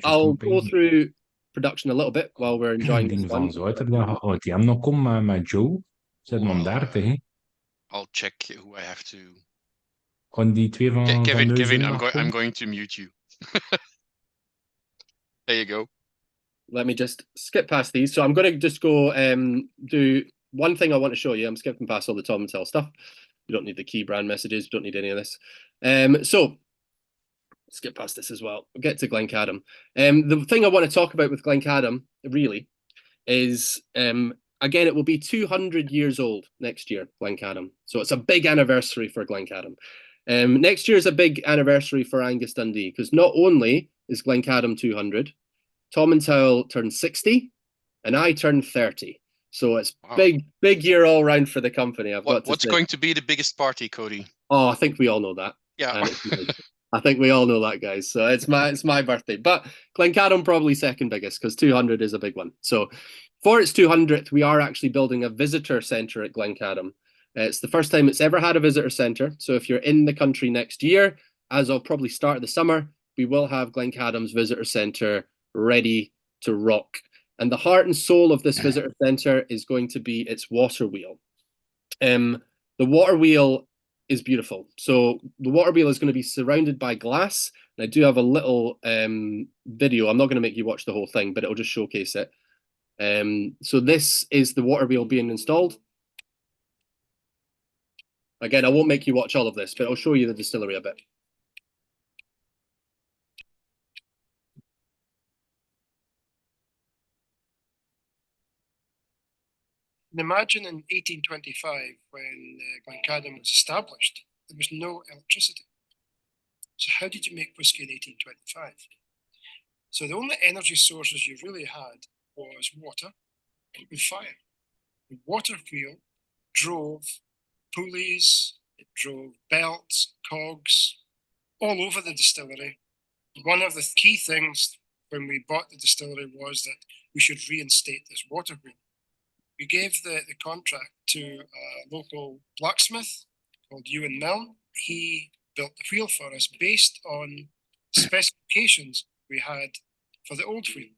I'll go through production a little bit while we're enjoying this one. I'll check who I have to. Kevin, I'm going to mute you. There you go. Let me just skip past these. So I'm going to just go do one thing I want to show you. I'm skipping past all the Tomintoul stuff. You don't need the key brand messages. You don't need any of this. So skip past this as well. We'll get to Glencadam. The thing I want to talk about with Glencadam really is again, it will be 200 years old next year, Glencadam. So it's a big anniversary for Glencadam. Next year is a big anniversary for Angus Dundee because not only is Glencadam 200, Tomintoul turned 60, and I turned 30. So it's big year all round for the company. What's going to be the biggest party, Cody? Oh, I think we all know that. Yeah. I think we all know that, guys. So it's my birthday. But Glencadam probably second biggest because 200 is a big one. So for its 200th, we are actually building a visitor centre at Glencadam. It's the first time it's ever had a visitor centre. So if you're in the country next year, as of probably start of the summer, we will have Glencadam's visitor centre ready to rock. And the heart and soul of this visitor centre is going to be its water wheel. The water wheel is beautiful. So the water wheel is going to be surrounded by glass. And I do have a little video. I'm not going to make you watch the whole thing, but it'll just showcase it. So this is the water wheel being installed. Again, I won't make you watch all of this, but I'll show you the distillery a bit. Imagine in 1825, when Glencadam was established, there was no electricity. So how did you make whiskey in 1825? So the only energy sources you really had was water and fire. The water wheel drove pulleys, it drove belts, cogs, all over the distillery. One of the key things when we bought the distillery was that we should reinstate this water wheel. We gave the contract to a local blacksmith called Ewan Milne. He built the wheel for us based on specifications we had for the old wheel.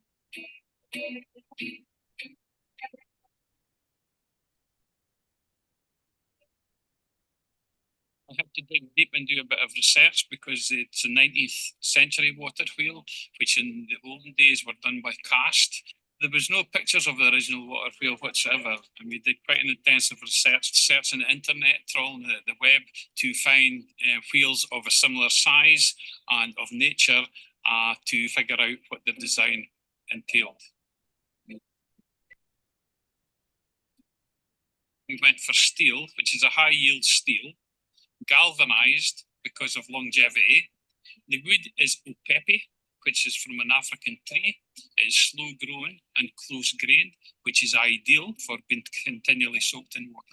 I had to dig deep and do a bit of research because it's a 19th century water wheel, which in the olden days were done by cast. There was no pictures of the original water wheel whatsoever, and we did quite an intensive research, searching the internet, trawling the web to find wheels of a similar size and of nature to figure out what the design entailed. We went for steel, which is a high yield steel, galvanized because of longevity. The wood is opepi, which is from an African tree. It's slow growing and close grained, which is ideal for being continually soaked in water.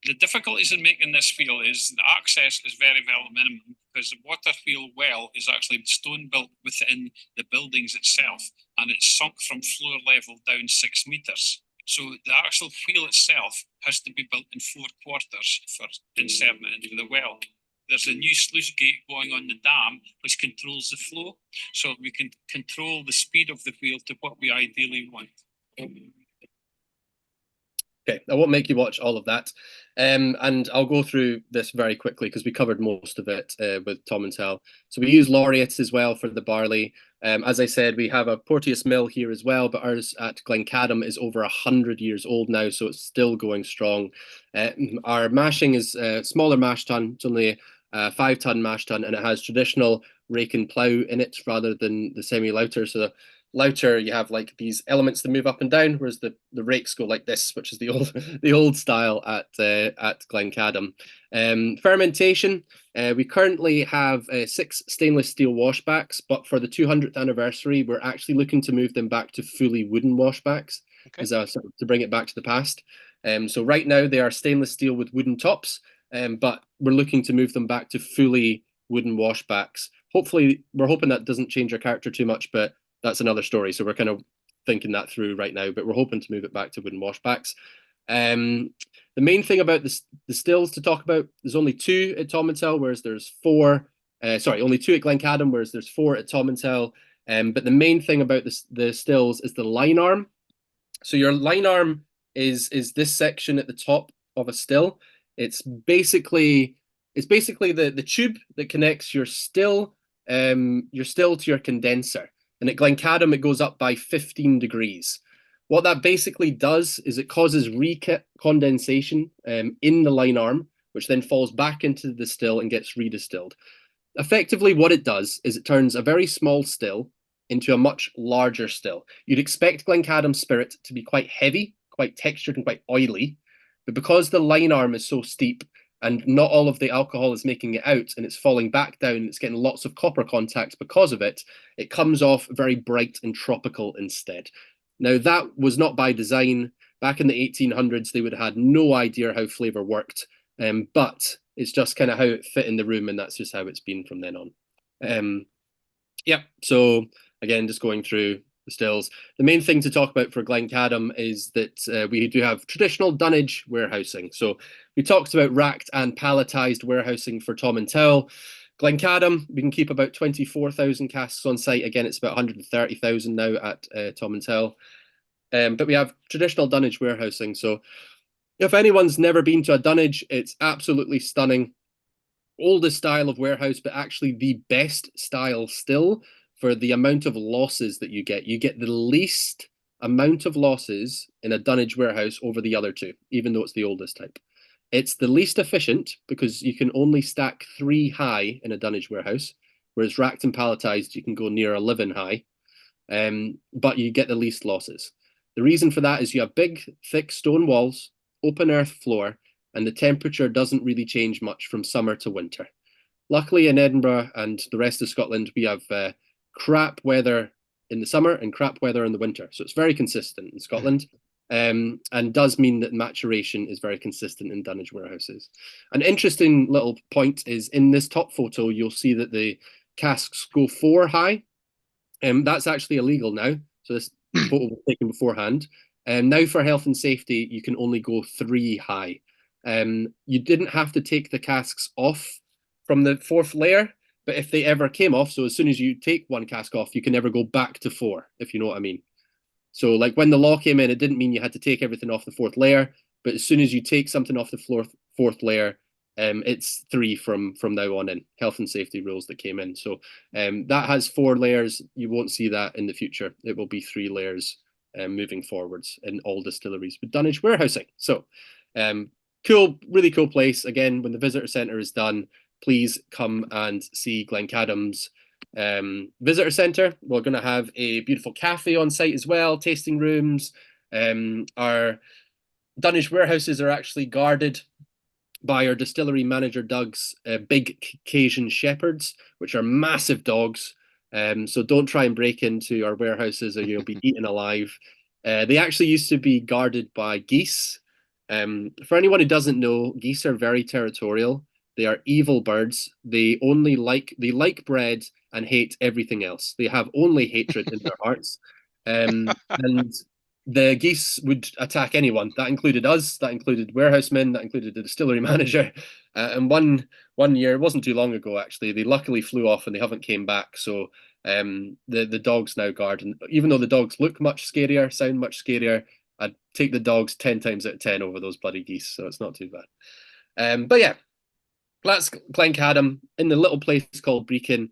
The difficulties in making this wheel is the access is very, very minimum because the water wheel well is actually stone built within the buildings itself, and it's sunk from floor level down 6 meters. So the actual wheel itself has to be built in 4 quarters for inserting it into the well. there's a new sluice gate going on the dam, which controls the flow. So we can control the speed of the wheel to what we ideally want. Okay, I won't make you watch all of that. And I'll go through this very quickly because we covered most of it with Tomintoul. So we use Laureate as well for the barley. As I said, we have a Porteous mill here as well, but ours at Glencadam is over 100 years old now, so it's still going strong. Our mashing is a smaller mash tun. It's only a 5-ton mash tun, and it has traditional rake and plough in it rather than the semi-louter. So the louter, you have like these elements that move up and down, whereas the rakes go like this, which is the old style at Glencadam. Fermentation, we currently have 6 stainless steel washbacks, but for the 200th anniversary, we're actually looking to move them back to fully wooden washbacks, as to bring it back to the past. So right now they are stainless steel with wooden tops, but we're looking to move them back to fully wooden washbacks. Hopefully, we're hoping that doesn't change our character too much, but that's another story. So we're kind of thinking that through right now, but we're hoping to move it back to wooden washbacks. The main thing about the stills to talk about, there's only 2 at Tomintoul, whereas there's 4. Only 2 at Glencadam, whereas there's 4 at Tomintoul. But the main thing about the stills is the line arm. So your line arm is this section at the top of a still. It's basically the tube that connects your still to your condenser. And at Glencadam, it goes up by 15 degrees. What that basically does is it causes recondensation in the line arm, which then falls back into the still and gets redistilled. Effectively, what it does is it turns a very small still into a much larger still. You'd expect Glencadam Spirit to be quite heavy, quite textured, and quite oily. But because the line arm is so steep, and not all of the alcohol is making it out, and it's falling back down, and it's getting lots of copper contacts because of it, it comes off very bright and tropical instead. Now, that was not by design. Back in the 1800s, they would have had no idea how flavour worked, but it's just kind of how it fit in the room, and that's just how it's been from then on. So again, just going through the stills. The main thing to talk about for Glencadam is that we do have traditional dunnage warehousing. So we talked about racked and palletized warehousing for Tomintoul. Glencadam, we can keep about 24,000 casks on site. Again, it's about 130,000 now at Tomintoul. But we have traditional dunnage warehousing. So if anyone's never been to a dunnage, it's absolutely stunning. Oldest style of warehouse, but actually the best style still for the amount of losses that you get. You get the least amount of losses in a dunnage warehouse over the other 2, even though it's the oldest type. It's the least efficient because you can only stack 3 high in a dunnage warehouse, whereas racked and palletized, you can go near 11 high, but you get the least losses. The reason for that is you have big, thick stone walls, open earth floor, and the temperature doesn't really change much from summer to winter. Luckily in Edinburgh and the rest of Scotland, we have crap weather in the summer and crap weather in the winter. So it's very consistent in Scotland, and does mean that maturation is very consistent in dunnage warehouses. An interesting little point is in this top photo, you'll see that the casks go 4 high. That's actually illegal now. So this photo was taken beforehand. Now for health and safety, you can only go 3 high. You didn't have to take the casks off from the 4th layer, but if they ever came off, so as soon as you take 1 cask off, you can never go back to 4, if you know what I mean. So like when the law came in, it didn't mean you had to take everything off the 4th layer, but as soon as you take something off the 4th layer, it's 3 from now on in. Health and safety rules that came in. So that has 4 layers. You won't see that in the future. It will be 3 layers moving forwards in all distilleries with dunnage warehousing. So cool, really cool place. Again, when the visitor centre is done, please come and see Glencadam's visitor centre. We're going to have a beautiful cafe on site as well, tasting rooms. Our dunnage warehouses are actually guarded by our distillery manager Doug's big Caucasian shepherds, which are massive dogs. So don't try and break into our warehouses or you'll be eaten alive. They actually used to be guarded by geese. For anyone who doesn't know, geese are very territorial. They are evil birds. They like bread and hate everything else. They have only hatred in their hearts. And the geese would attack anyone. That included us, that included warehousemen, that included the distillery manager. And one year, it wasn't too long ago actually, they luckily flew off and they haven't came back. So the dogs now guard, and even though the dogs look much scarier, sound much scarier, I'd take the dogs 10 times out of 10 over those bloody geese. So it's not too bad. But yeah, that's Glencadam in the little place called Brechin.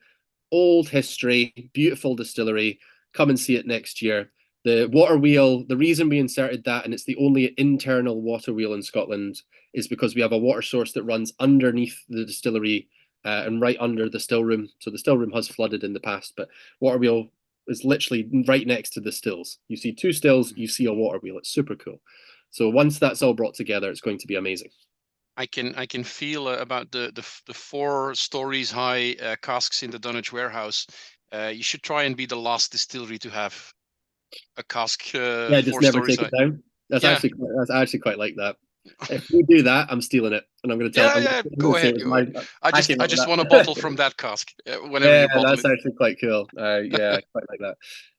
Old history, beautiful distillery. Come and see it next year. The water wheel, the reason we inserted that, and it's the only internal water wheel in Scotland, is because we have a water source that runs underneath the distillery and right under the still room. So the still room has flooded in the past, but water wheel is literally right next to the stills. You see two stills, you see a water wheel. It's super cool. So once that's all brought together, it's going to be amazing. I can feel about the 4 stories high casks in the Dunwich warehouse. You should try and be the last distillery to have a cask. Yeah, just 4 never stories take high. it down. That's Yeah. actually quite like that. If you do that, I'm stealing it, and I'm going to tell. Yeah, go ahead. I just want a that. bottle from that cask whenever you bottle that's it. actually quite cool. Yeah, I quite like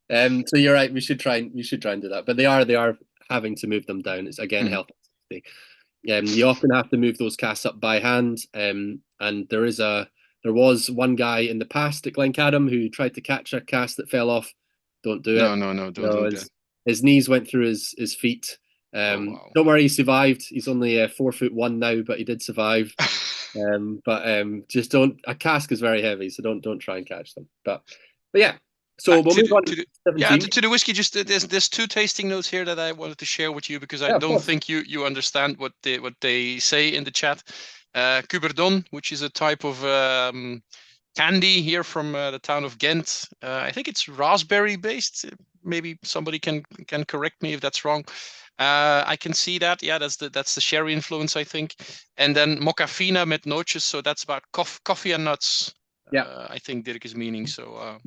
that. So you're right. We should try and do that. But they are having to move them down. It's again health and safety. You often have to move those casks up by hand. And there was one guy in the past at Glencadam who tried to catch a cask that fell off. Don't do it. No, don't do that. His knees went through his feet. Wow. Don't worry, he survived. He's only 4'1" now, but he did survive. Just don't. A cask is very heavy, so don't try and catch them. But yeah. So we'll move on to 17. To the whiskey. Just there's 2 tasting notes here that I wanted to share with you because I don't think you understand what they say in the chat. Cuberdon, which is a type of candy here from the town of Ghent. I think it's raspberry based. Maybe somebody can correct me if that's wrong. I can see that. Yeah, that's the sherry influence, I think. And then Moccafina met nootjes, so that's about coffee and nuts. Yeah, I think Dirk is meaning. So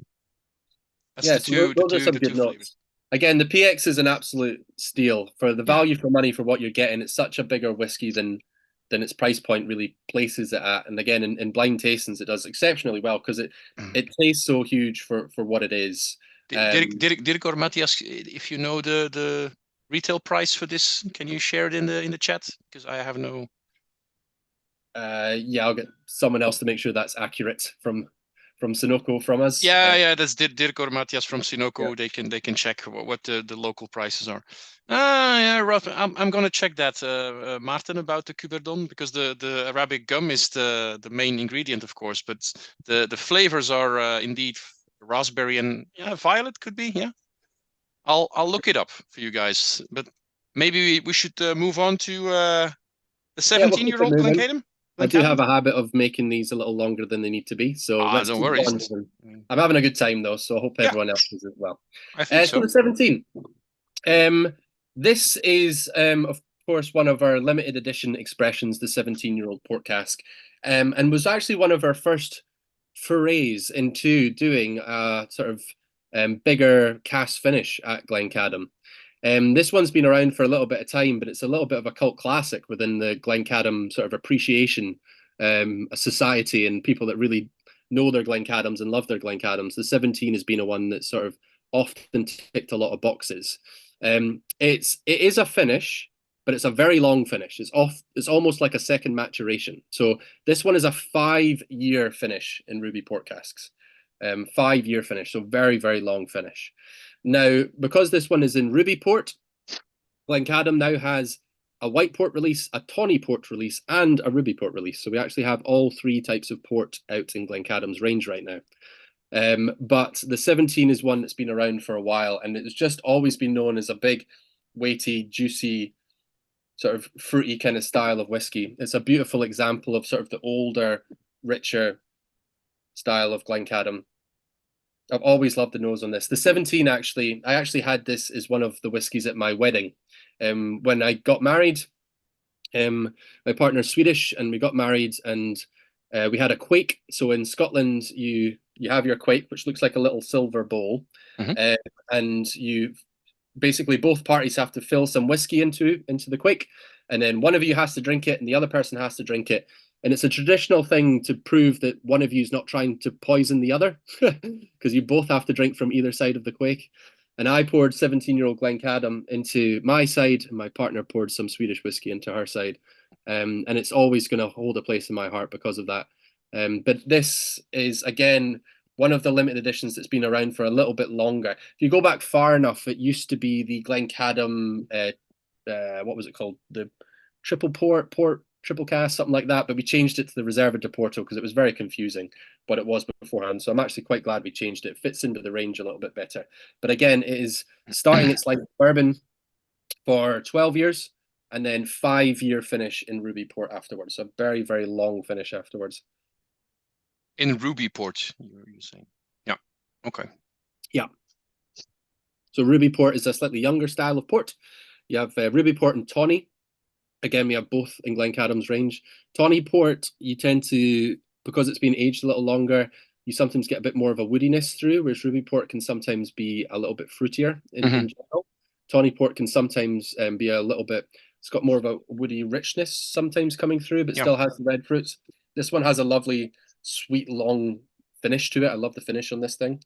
that's those are some good notes. Again, the PX is an absolute steal for the value for money for what you're getting. It's such a bigger whiskey than its price point really places it at. And again, in blind tastings, it does exceptionally well because it tastes so huge for what it is. Dirk or Matthias, if you know the retail price for this, can you share it in the chat? Because I have no. Yeah, I'll get someone else to make sure that's accurate from Cinoco from us. Yeah, that's Dirk or Matthias from Cinoco. Yeah. They can check what the local prices are. Yeah, Rob, I'm gonna check that, Martin, about the Cuberdon, because the Arabic gum is the main ingredient, of course, but the flavors are indeed raspberry and violet could be. Yeah, I'll look it up for you guys, but maybe we should move on to the 17-year-old Glencadam. I do have a habit of making these a little longer than they need to be, so let's don't worry. I'm having a good time though, so I hope everyone else is as well. I think so. So the 17. This is of course one of our limited edition expressions, the 17-year-old port cask, and was actually one of our first forays into doing a sort of bigger cask finish at Glencadam. This one's been around for a little bit of time, but it's a little bit of a cult classic within the Glencadam sort of appreciation society and people that really know their Glencadams and love their Glencadams. The 17 has been a one that sort of often ticked a lot of boxes. It is a finish, but it's a very long finish. It's almost like a second maturation. So this one is a 5-year finish in Ruby port casks. 5-year finish, so very, very long finish. Now, because this one is in Ruby port, Glencadam now has a white port release, a tawny port release, and a Ruby port release. So we actually have all 3 types of port out in Glencadam's range right now. But the 17 is one that's been around for a while, and it's just always been known as a big, weighty, juicy, sort of fruity kind of style of whiskey. It's a beautiful example of sort of the older, richer style of Glencadam. I've always loved the nose on this. The 17 I actually had this as one of the whiskies at my wedding. When I got married, my partner's Swedish, and we got married, and we had a quake. So in Scotland, you have your quake, which looks like a little silver bowl, and you basically both parties have to fill some whiskey into the quake, and then one of you has to drink it, and the other person has to drink it. And it's a traditional thing to prove that one of you is not trying to poison the other, because you both have to drink from either side of the quake. And I poured 17-year-old Glencadam into my side, and my partner poured some Swedish whiskey into her side. And it's always going to hold a place in my heart because of that. But this is, again, one of the limited editions that's been around for a little bit longer. If you go back far enough, it used to be the Glencadam, what was it called? The triple triple cast, something like that. But we changed it to the Reserva de Porto because it was very confusing what it was beforehand. So I'm actually quite glad we changed it. It fits into the range a little bit better. But again, it is starting its life bourbon for 12 years and then 5-year finish in ruby port afterwards. So a very, very long finish afterwards. In ruby port, you're saying? Yeah. Okay. Yeah. So ruby port is a slightly younger style of port. You have ruby port and tawny. Again, we have both in Glencadam's range. Tawny port, you tend to, because it's been aged a little longer, you sometimes get a bit more of a woodiness through, whereas ruby port can sometimes be a little bit fruitier in general. Tawny port can sometimes be a little bit, it's got more of a woody richness sometimes coming through, but still has the red fruits. This one has a lovely, sweet, long finish to it. I love the finish on this thing.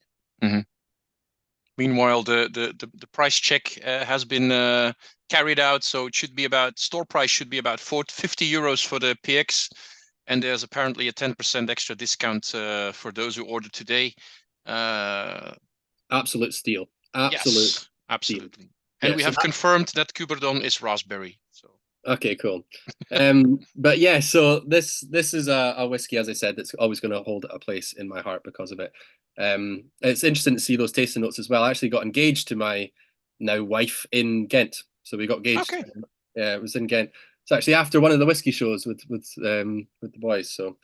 Meanwhile, the price check has been carried out, so it should be about, store price should be about 50 euros for the PX, and there's apparently a 10% extra discount for those who order today. Absolute steal. Absolute. Yes, absolutely. Steal. And yeah, we have confirmed that Cuberdon is raspberry. So. Okay, cool. But yeah, so this is a whiskey, as I said, that's always going to hold a place in my heart because of it. It's interesting to see those tasting notes as well. I actually got engaged to my now wife in Ghent, so we got engaged. Okay. Yeah, it was in Ghent. It's actually after one of the whiskey shows with the boys. So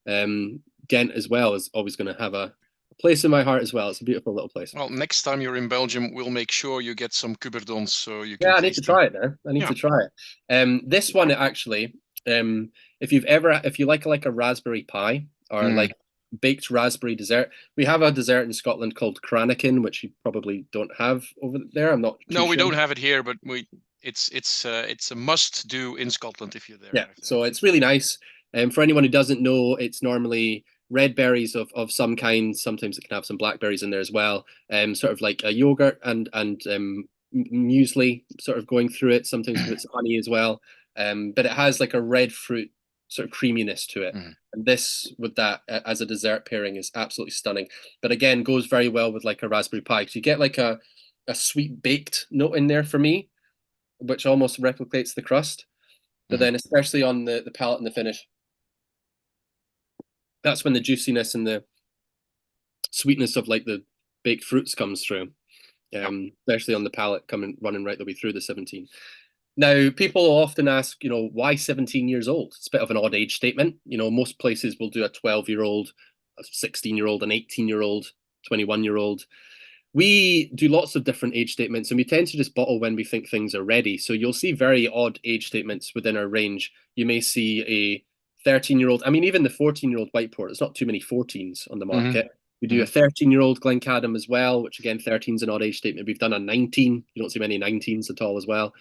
Ghent as well is always going to have a place in my heart as well. It's a beautiful little place. Well, next time you're in Belgium, we'll make sure you get some Cuberdons so you can. Yeah, I need to try it now. I need to try it. This one actually, if you like a raspberry pie or like baked raspberry dessert, we have a dessert in Scotland called Cranachan, which you probably don't have over there. I'm not. No, we don't have it here, but it's a must do in Scotland if you're there. Yeah, so it's really nice. For anyone who doesn't know, it's normally red berries of some kind. Sometimes it can have some blackberries in there as well. Sort of like a yogurt and muesli sort of going through it. Sometimes it's honey as well. But it has like a red fruit sort of creaminess to it. And this with that as a dessert pairing is absolutely stunning. But again, goes very well with like a raspberry pie. So you get like a sweet baked note in there for me, which almost replicates the crust. But then especially on the palate and the finish, that's when the juiciness and the sweetness of like the baked fruits comes through, especially on the palate running right the way through the 17. Now, people often ask, why 17 years old? It's a bit of an odd age statement. Most places will do a 12-year-old, a 16-year-old, an 18-year-old, 21-year-old. We do lots of different age statements, and we tend to just bottle when we think things are ready. So you'll see very odd age statements within our range. You may see a 13-year-old, even the 14-year-old white port, there's not too many 14s on the market. We do a 13-year-old Glencadam as well, which again, 13 is an odd age statement. We've done a 19. You don't see many 19s at all as well.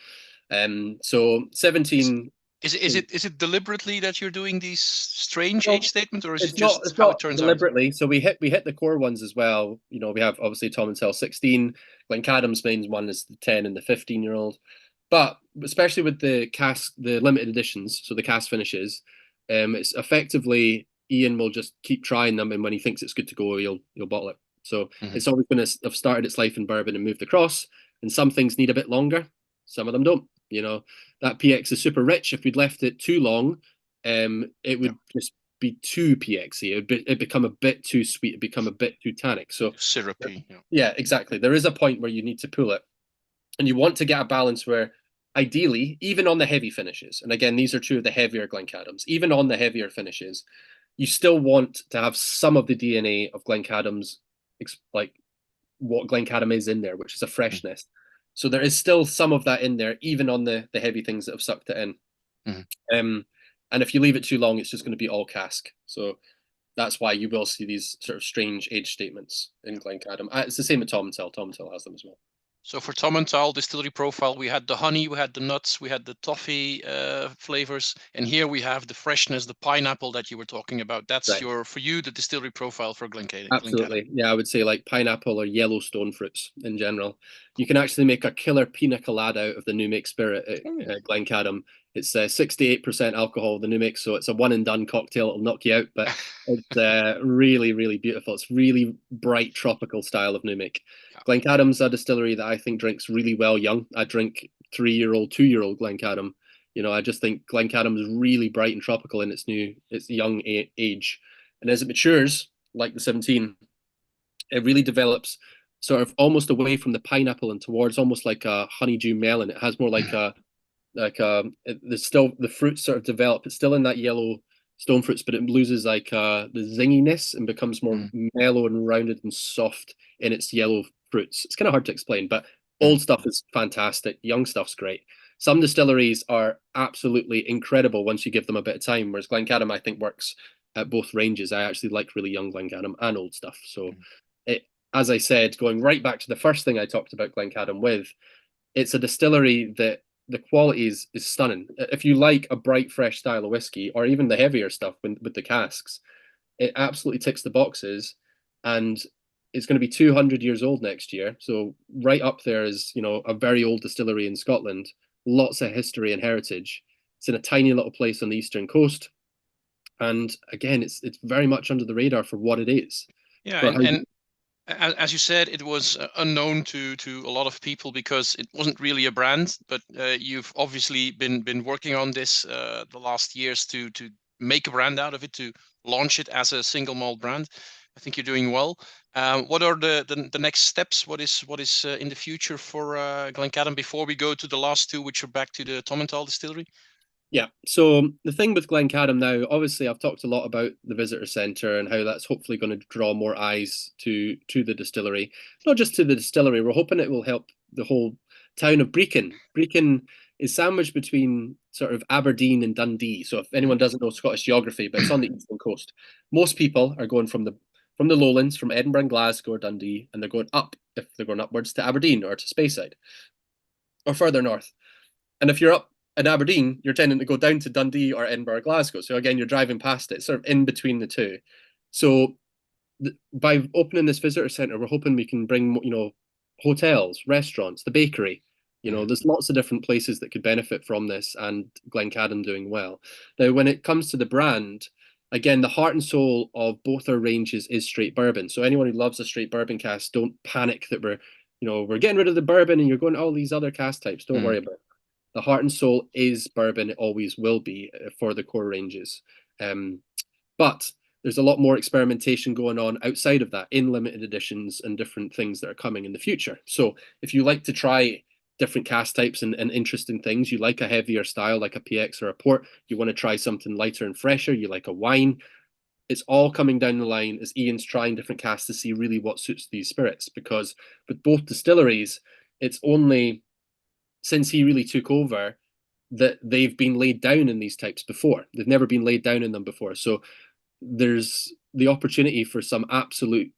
So 17. Is it deliberately that you're doing these strange age statements, or is it just it's how not it turns deliberately. out? So we hit the core ones as well. We have obviously Tomintoul 16. Glencadam's main one is the 10 and the 15-year-old. But especially with the limited editions, so the cast finishes, it's effectively Ian will just keep trying them, and when he thinks it's good to go, he'll bottle it. So it's always going to have started its life in bourbon and moved across. And some things need a bit longer, some of them don't. That PX is super rich. If we'd left it too long, it would just be too PXy. It'd become a bit too sweet. It'd become a bit too tannic. So syrupy. Yeah, exactly. There is a point where you need to pull it, and you want to get a balance where, ideally, even on the heavy finishes, and again, these are two of the heavier Glencadams, even on the heavier finishes, you still want to have some of the DNA of Glencadam's, like what Glencadam is in there, which is a freshness. So there is still some of that in there, even on the heavy things that have sucked it in. And if you leave it too long, it's just going to be all cask. So that's why you will see these sort of strange age statements in Glencadam. It's the same with Tomintoul. Tomintoul has them as well. So for Tomintoul distillery profile, we had the honey, we had the nuts, we had the toffee flavors, and here we have the freshness, the pineapple that you were talking about. That's Right. for you, the distillery profile for Glencadam. Absolutely. Yeah, I would say like pineapple or yellow stone fruits in general. You can actually make a killer pina colada out of the new make spirit at Glencadam. It's 68% alcohol, the new make, so it's a one and done cocktail. It'll knock you out, but it's really, really beautiful. It's really bright tropical style of new make. Glencadam's a distillery that I think drinks really well young. I drink 3-year-old, 2-year-old Glencadam. You know, I just think Glencadam is really bright and tropical in its young age. And as it matures, like the 17, it really develops sort of almost away from the pineapple and towards almost like a honeydew melon. It has more like there's still the fruits sort of develop. It's still in that yellow stone fruits, but it loses like the zinginess and becomes more mellow and rounded and soft in its yellow fruits. It's kind of hard to explain, but old stuff is fantastic. Young stuff's great. Some distilleries are absolutely incredible once you give them a bit of time, whereas Glencadam, I think, works at both ranges. I actually like really young Glencadam and old stuff. So as I said, going right back to the first thing I talked about Glencadam with, it's a distillery that the quality is stunning. If you like a bright, fresh style of whiskey, or even the heavier stuff with the casks, it absolutely ticks the boxes. And it's going to be 200 years old next year. So right up there is, you know, a very old distillery in Scotland, lots of history and heritage. It's in a tiny little place on the eastern coast. And again, it's very much under the radar for what it is. Yeah, and as you said, it was unknown to a lot of people because it wasn't really a brand. But you've obviously been working on this the last years to make a brand out of it, to launch it as a single malt brand. I think you're doing well. What are the next steps? What is in the future for Glencadam before we go to the last two, which are back to the Tomintoul distillery? Yeah, so the thing with Glencadam now, obviously I've talked a lot about the visitor centre and how that's hopefully going to draw more eyes to the distillery. Not just to the distillery, we're hoping it will help the whole town of Brechin. Brechin is sandwiched between sort of Aberdeen and Dundee. So if anyone doesn't know Scottish geography, but it's on the eastern coast. Most people are going from the lowlands, from Edinburgh and Glasgow or Dundee, and they're going up, if they're going upwards, to Aberdeen or to Speyside or further north. And if you're up in Aberdeen, you're tending to go down to Dundee or Edinburgh or Glasgow. So again, you're driving past it, sort of in between the two. So by opening this visitor centre, we're hoping we can bring, you know, hotels, restaurants, the bakery. You know, there's lots of different places that could benefit from this, and Glencadam doing well. Now, when it comes to the brand, again, the heart and soul of both our ranges is straight bourbon. So anyone who loves a straight bourbon cask, don't panic that we're getting rid of the bourbon and you're going to all these other cask types. Don't worry about it. The heart and soul is bourbon. It always will be for the core ranges. But there's a lot more experimentation going on outside of that in limited editions and different things that are coming in the future. So if you like to try different cask types and interesting things, you like a heavier style like a PX or a port, you want to try something lighter and fresher, you like a wine, it's all coming down the line as Ian's trying different casks to see really what suits these spirits. Because with both distilleries, it's only since he really took over that they've been laid down in these types before. They've never been laid down in them before. So there's the opportunity for some absolute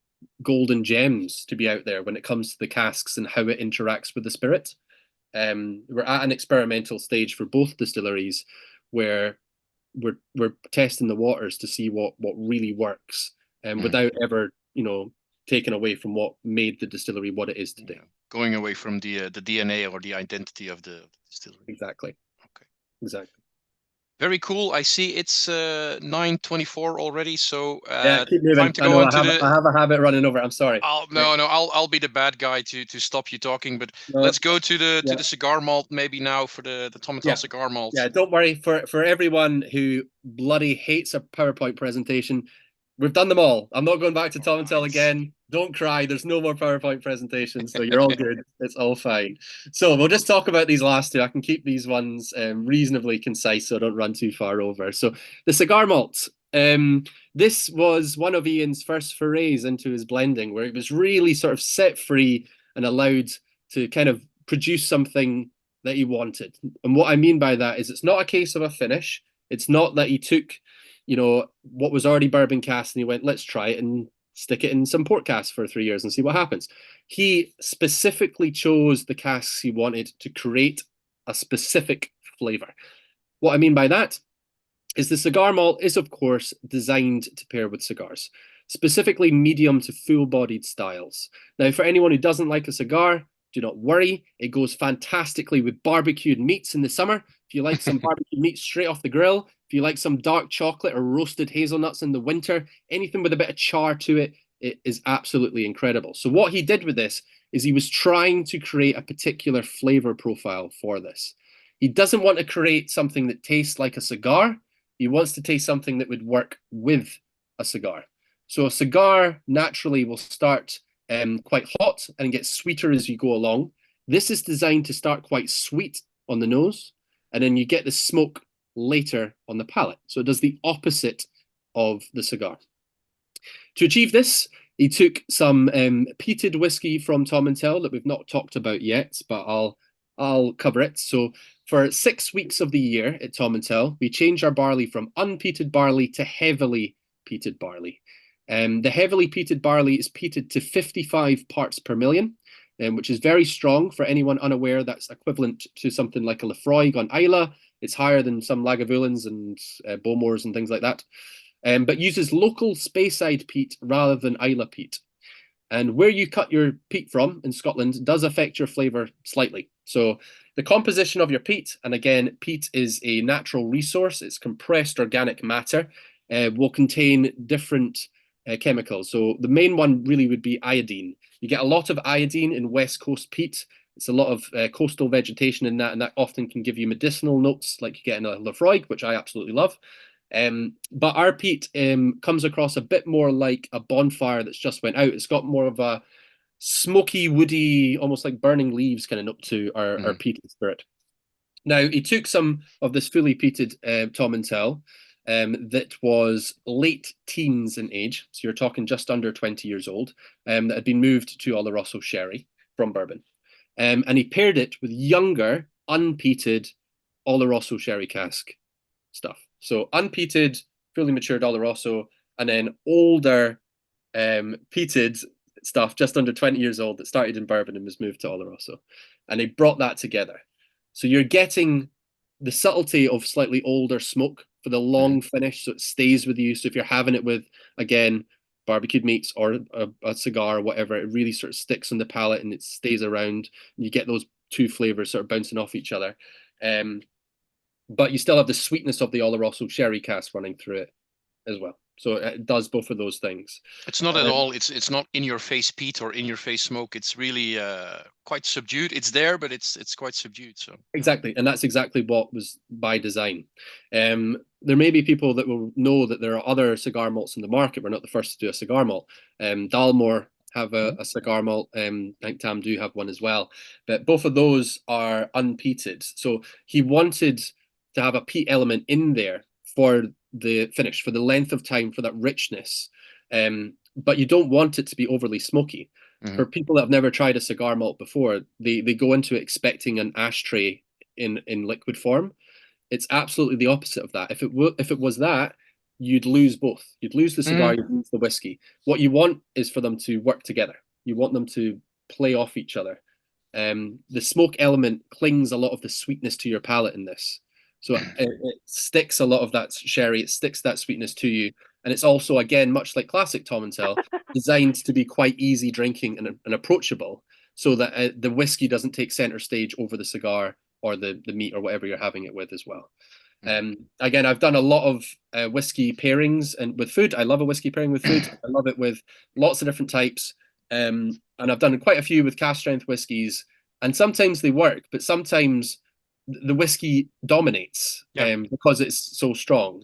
golden gems to be out there when it comes to the casks and how it interacts with the spirit. We're at an experimental stage for both distilleries where we're testing the waters to see what really works, without ever, you know, taken away from what made the distillery what it is today. Going away from the DNA or the identity of the distillery. Exactly. Okay. Exactly. Very cool. I see it's 9:24 already, so yeah, keep moving. time to go on to I have a habit running over. I'm sorry. I'll be the bad guy to stop you talking, but let's go to the cigar malt maybe now for the Tomintoul cigar malt. Yeah, don't worry. For everyone who bloody hates a PowerPoint presentation, we've done them all. I'm not going back to Tomintoul again. Don't cry. There's no more PowerPoint presentations, so you're all good. It's all fine. So we'll just talk about these last two. I can keep these ones reasonably concise so I don't run too far over. So the cigar malts. This was one of Ian's first forays into his blending, where it was really sort of set free and allowed to kind of produce something that he wanted. And what I mean by that is it's not a case of a finish. It's not that he took, you know, what was already bourbon cast and he went, let's try it. And stick it in some port casks for 3 years and see what happens. He specifically chose the casks he wanted to create a specific flavor. What I mean by that is the cigar malt is, of course, designed to pair with cigars, specifically medium to full-bodied styles. Now, for anyone who doesn't like a cigar, do not worry. It goes fantastically with barbecued meats in the summer. If you like some barbecued meat straight off the grill, if you like some dark chocolate or roasted hazelnuts in the winter, anything with a bit of char to it, it is absolutely incredible. So what he did with this is he was trying to create a particular flavor profile for this. He doesn't want to create something that tastes like a cigar. He wants to taste something that would work with a cigar. So a cigar naturally will start quite hot and get sweeter as you go along. This is designed to start quite sweet on the nose, and then you get the smoke later on the palate. So it does the opposite of the cigar. To achieve this, he took some peated whiskey from Tomintoul that we've not talked about yet, but I'll cover it. So for 6 weeks of the year at Tomintoul, we change our barley from unpeated barley to heavily peated barley. The heavily peated barley is peated to 55 parts per million, which is very strong. For anyone unaware, that's equivalent to something like a Lefroy on Islay. It's higher than some Lagavulins and Bowmores and things like that, but uses local Speyside peat rather than Islay peat. And where you cut your peat from in Scotland does affect your flavour slightly. So the composition of your peat, and again, peat is a natural resource, it's compressed organic matter, will contain different chemicals. So the main one really would be iodine. You get a lot of iodine in West Coast peat. It's a lot of coastal vegetation in that, and that often can give you medicinal notes like you get in a Lefroy, which I absolutely love. But our peat comes across a bit more like a bonfire that's just went out. It's got more of a smoky, woody, almost like burning leaves kind of note to our peated spirit. Now, he took some of this fully peated Tomintoul that was late teens in age, so you're talking just under 20 years old, that had been moved to Oloroso sherry from bourbon. And he paired it with younger, unpeated Oloroso sherry cask stuff. So unpeated, fully matured Oloroso, and then older peated stuff, just under 20 years old, that started in bourbon and was moved to Oloroso. And they brought that together. So you're getting the subtlety of slightly older smoke for the long finish, so it stays with you. So if you're having it with, again, barbecued meats or a cigar or whatever, it really sort of sticks on the palate and it stays around. And you get those two flavors sort of bouncing off each other. But you still have the sweetness of the Oloroso sherry cask running through it as well. So it does both of those things. It's not at all. It's not in your face peat or in your face smoke. It's really quite subdued. It's there, but it's quite subdued. So exactly, and that's exactly what was by design. There may be people that will know that there are other cigar malts in the market. We're not the first to do a cigar malt. Dalmore have a cigar malt. Glencadam do have one as well, but both of those are unpeated. So he wanted to have a peat element in there for the finish, for the length of time, for that richness, but you don't want it to be overly smoky. For people that have never tried a cigar malt before, they go into it expecting an ashtray in liquid form. It's absolutely the opposite of that. If it was that, you'd lose both. You'd lose the cigar, you'd lose the whiskey. What you want is for them to work together. You want them to play off each other. The smoke element clings a lot of the sweetness to your palate in this. So it sticks a lot of that sherry, it sticks that sweetness to you. And it's also, again, much like classic Tomintoul, designed to be quite easy drinking and approachable, so that the whiskey doesn't take center stage over the cigar or the meat or whatever you're having it with as well. Again, I've done a lot of whiskey pairings and with food. I love a whiskey pairing with food. I love it with lots of different types. And I've done quite a few with cask strength whiskies. And sometimes they work, but sometimes the whiskey dominates because it's so strong.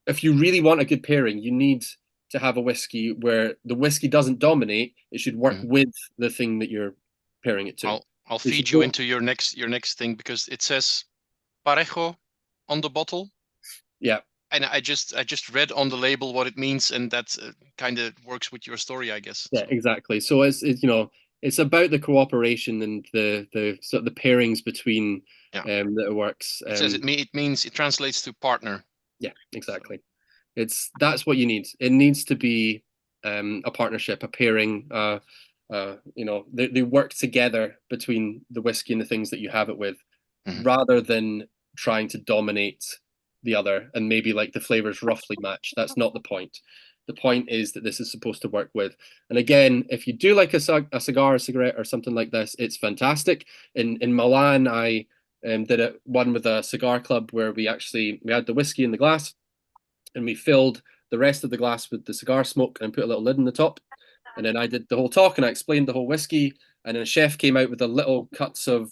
If you really want a good pairing, you need to have a whiskey where the whiskey doesn't dominate. It should work with the thing that you're pairing it to. I'll feed you into your next thing, because it says parejo on the bottle. Yeah. And I just read on the label what it means, and that kind of works with your story, I guess. Yeah, exactly. So it's about the cooperation and the sort of the pairings between that it works. It says it translates to partner. Yeah, exactly. That's what you need. It needs to be a partnership, a pairing. They work together between the whiskey and the things that you have it with, rather than trying to dominate the other and maybe like the flavors roughly match. That's not the point. The point is that this is supposed to work with. And again, if you do like a cigar, a cigarette, or something like this, it's fantastic. In Milan, I did one with a cigar club where we had the whiskey in the glass, and we filled the rest of the glass with the cigar smoke and put a little lid on the top. And then I did the whole talk and I explained the whole whiskey. And then a chef came out with the little cuts of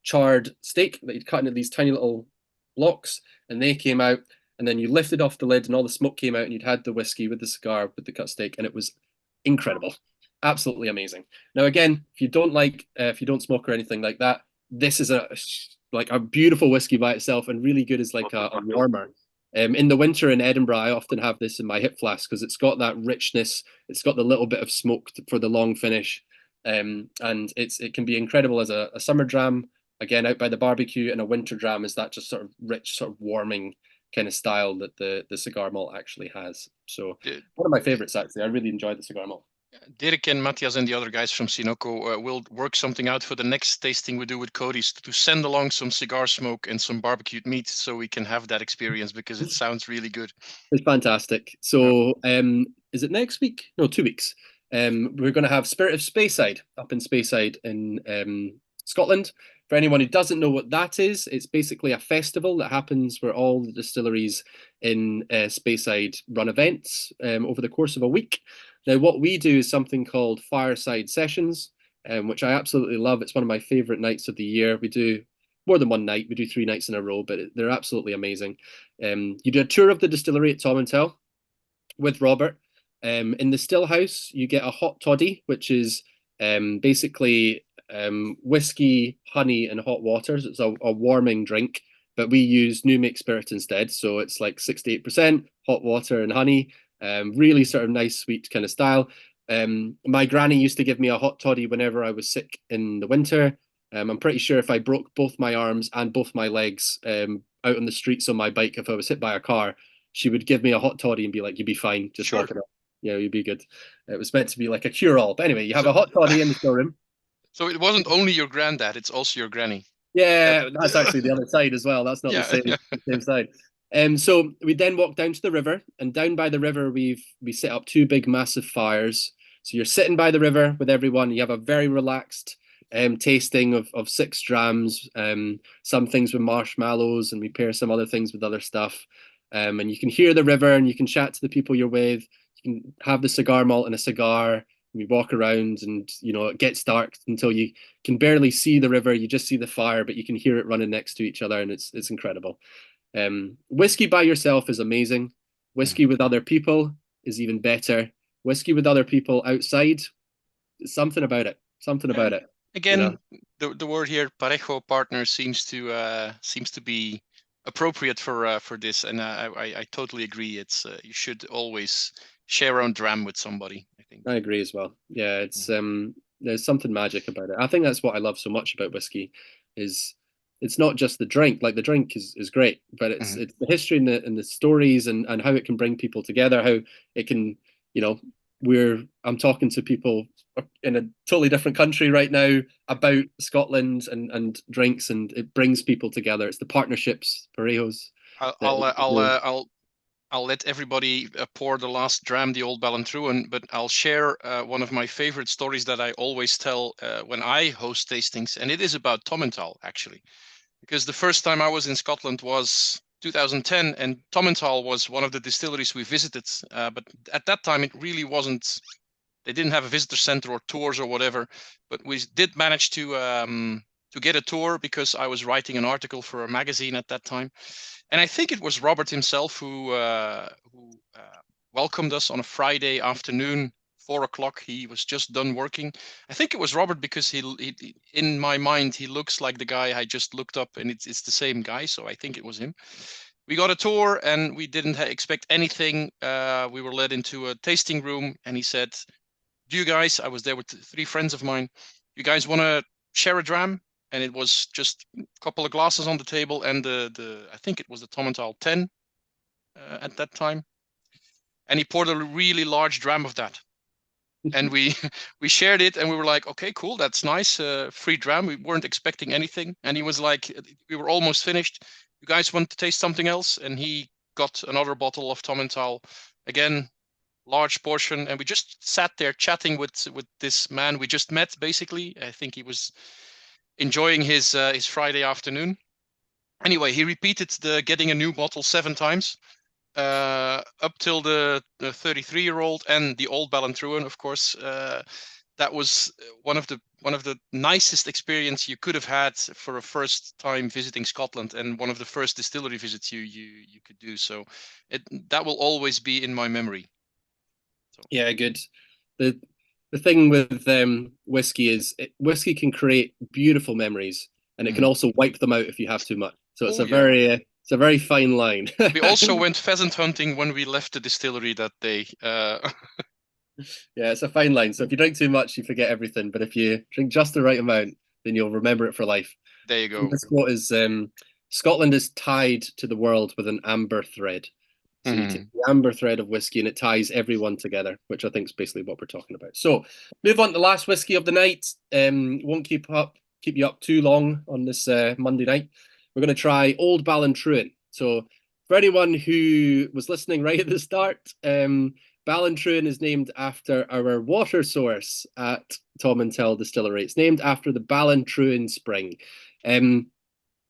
charred steak that he'd cut into these tiny little blocks, and they came out. And then you lifted off the lid and all the smoke came out, and you'd had the whiskey with the cigar with the cut steak, and it was incredible, absolutely amazing. Now, again, if you don't smoke or anything like that, this is a beautiful whiskey by itself, and really good as like a warmer. In the winter in Edinburgh, I often have this in my hip flask because it's got that richness. It's got the little bit of smoke for the long finish, and it can be incredible as a summer dram, again out by the barbecue, and a winter dram is that just sort of rich, sort of warming kind of style that the cigar malt actually has. So one of my favorites, actually. I really enjoyed the cigar malt. Dirk and Matthias and the other guys from Cinoco will work something out for the next tasting we do with Cody's to send along some cigar smoke and some barbecued meat so we can have that experience, because it sounds really good. It's fantastic. So is it next week? No, 2 weeks. We're going to have Spirit of Speyside up in Speyside in Scotland. For anyone who doesn't know what that is, it's basically a festival that happens where all the distilleries in Speyside run events over the course of a week. Now, what we do is something called Fireside Sessions, which I absolutely love. It's one of my favorite nights of the year. We do more than one night. We do 3 nights in a row, but they're absolutely amazing. You do a tour of the distillery at Tomintoul with Robert. In the still house, you get a hot toddy, which is basically whiskey, honey, and hot water. So it's a warming drink, but we use new make spirit instead. So it's like 68% hot water and honey. Really sort of nice, sweet kind of style. My granny used to give me a hot toddy whenever I was sick in the winter. I'm pretty sure if I broke both my arms and both my legs out on the streets on my bike, if I was hit by a car, she would give me a hot toddy and be like, "You'll be fine, just walk it up. Yeah, you'll be good." It was meant to be like a cure-all. But anyway, you have a hot toddy in the storeroom. So it wasn't only your granddad, it's also your granny. Yeah, that's actually the other side as well. That's not the same side. So we then walk down to the river, and down by the river we set up 2 big massive fires. So you're sitting by the river with everyone. You have a very relaxed tasting of 6 drams, some things with marshmallows, and we pair some other things with other stuff. And you can hear the river, and you can chat to the people you're with. You can have the cigar malt and a cigar. We walk around, and it gets dark until you can barely see the river. You just see the fire, but you can hear it running next to each other, and it's incredible. Whiskey by yourself is amazing. Whiskey with other people is even better. Whiskey with other people outside, something about it. Again, the word here, parejo, partner, seems to be appropriate for this, and I totally agree. It's you should always share your own dram with somebody. I think I agree as well. Yeah, it's there's something magic about it. I think that's what I love so much about whiskey, is it's not just the drink. Like, the drink is great, but it's the history and the stories and how it can bring people together. How it can, I'm talking to people in a totally different country right now about Scotland and drinks, and it brings people together. It's the partnerships, parejos. I'll let everybody pour the last dram, the Old Ballantruan, but I'll share one of my favorite stories that I always tell when I host tastings, and it is about Tomintoul, actually. Because the first time I was in Scotland was 2010, and Tomintoul was one of the distilleries we visited. But at that time, it really wasn't. They didn't have a visitor center or tours or whatever. But we did manage to get a tour because I was writing an article for a magazine at that time, and I think it was Robert himself who welcomed us on a Friday afternoon. 4 o'clock. He was just done working. I think it was Robert because he in my mind, he looks like the guy I just looked up, and it's the same guy. So I think it was him. We got a tour, and we didn't expect anything. We were led into a tasting room, and he said, "Do you guys?" I was there with 3 friends of mine. "You guys want to share a dram?" And it was just a couple of glasses on the table, and I think it was the Tomintoul 10 at that time. and he poured a really large dram of that. And we shared it, and we were like, okay, cool, that's nice, free dram. We weren't expecting anything. And he was like, we were almost finished. You guys want to taste something else? And he got another bottle of Tomintoul, again, large portion, and we just sat there chatting with this man we just met. Basically, I think he was enjoying his Friday afternoon. Anyway, he repeated the getting a new bottle 7 times. Up till the 33-year-old and the Old Ballantruan, of course. That was one of the nicest experience you could have had for a first time visiting Scotland, and one of the first distillery visits you could do. So that will always be in my memory. So. Yeah, good. The thing with whiskey is whiskey can create beautiful memories, and it can also wipe them out if you have too much. So it's it's a very fine line. We also went pheasant hunting when we left the distillery that day. Yeah, it's a fine line. So if you drink too much, you forget everything. But if you drink just the right amount, then you'll remember it for life. There you go. This quote is, Scotland is tied to the world with an amber thread. So you take the amber thread of whiskey and it ties everyone together, which I think is basically what we're talking about. So move on to the last whiskey of the night. Won't keep you up too long on this Monday night. We're going to try Old Ballantruan. So for anyone who was listening right at the start, Ballantruan is named after our water source at Tomintoul Distillery. It's named after the Ballantruan spring. I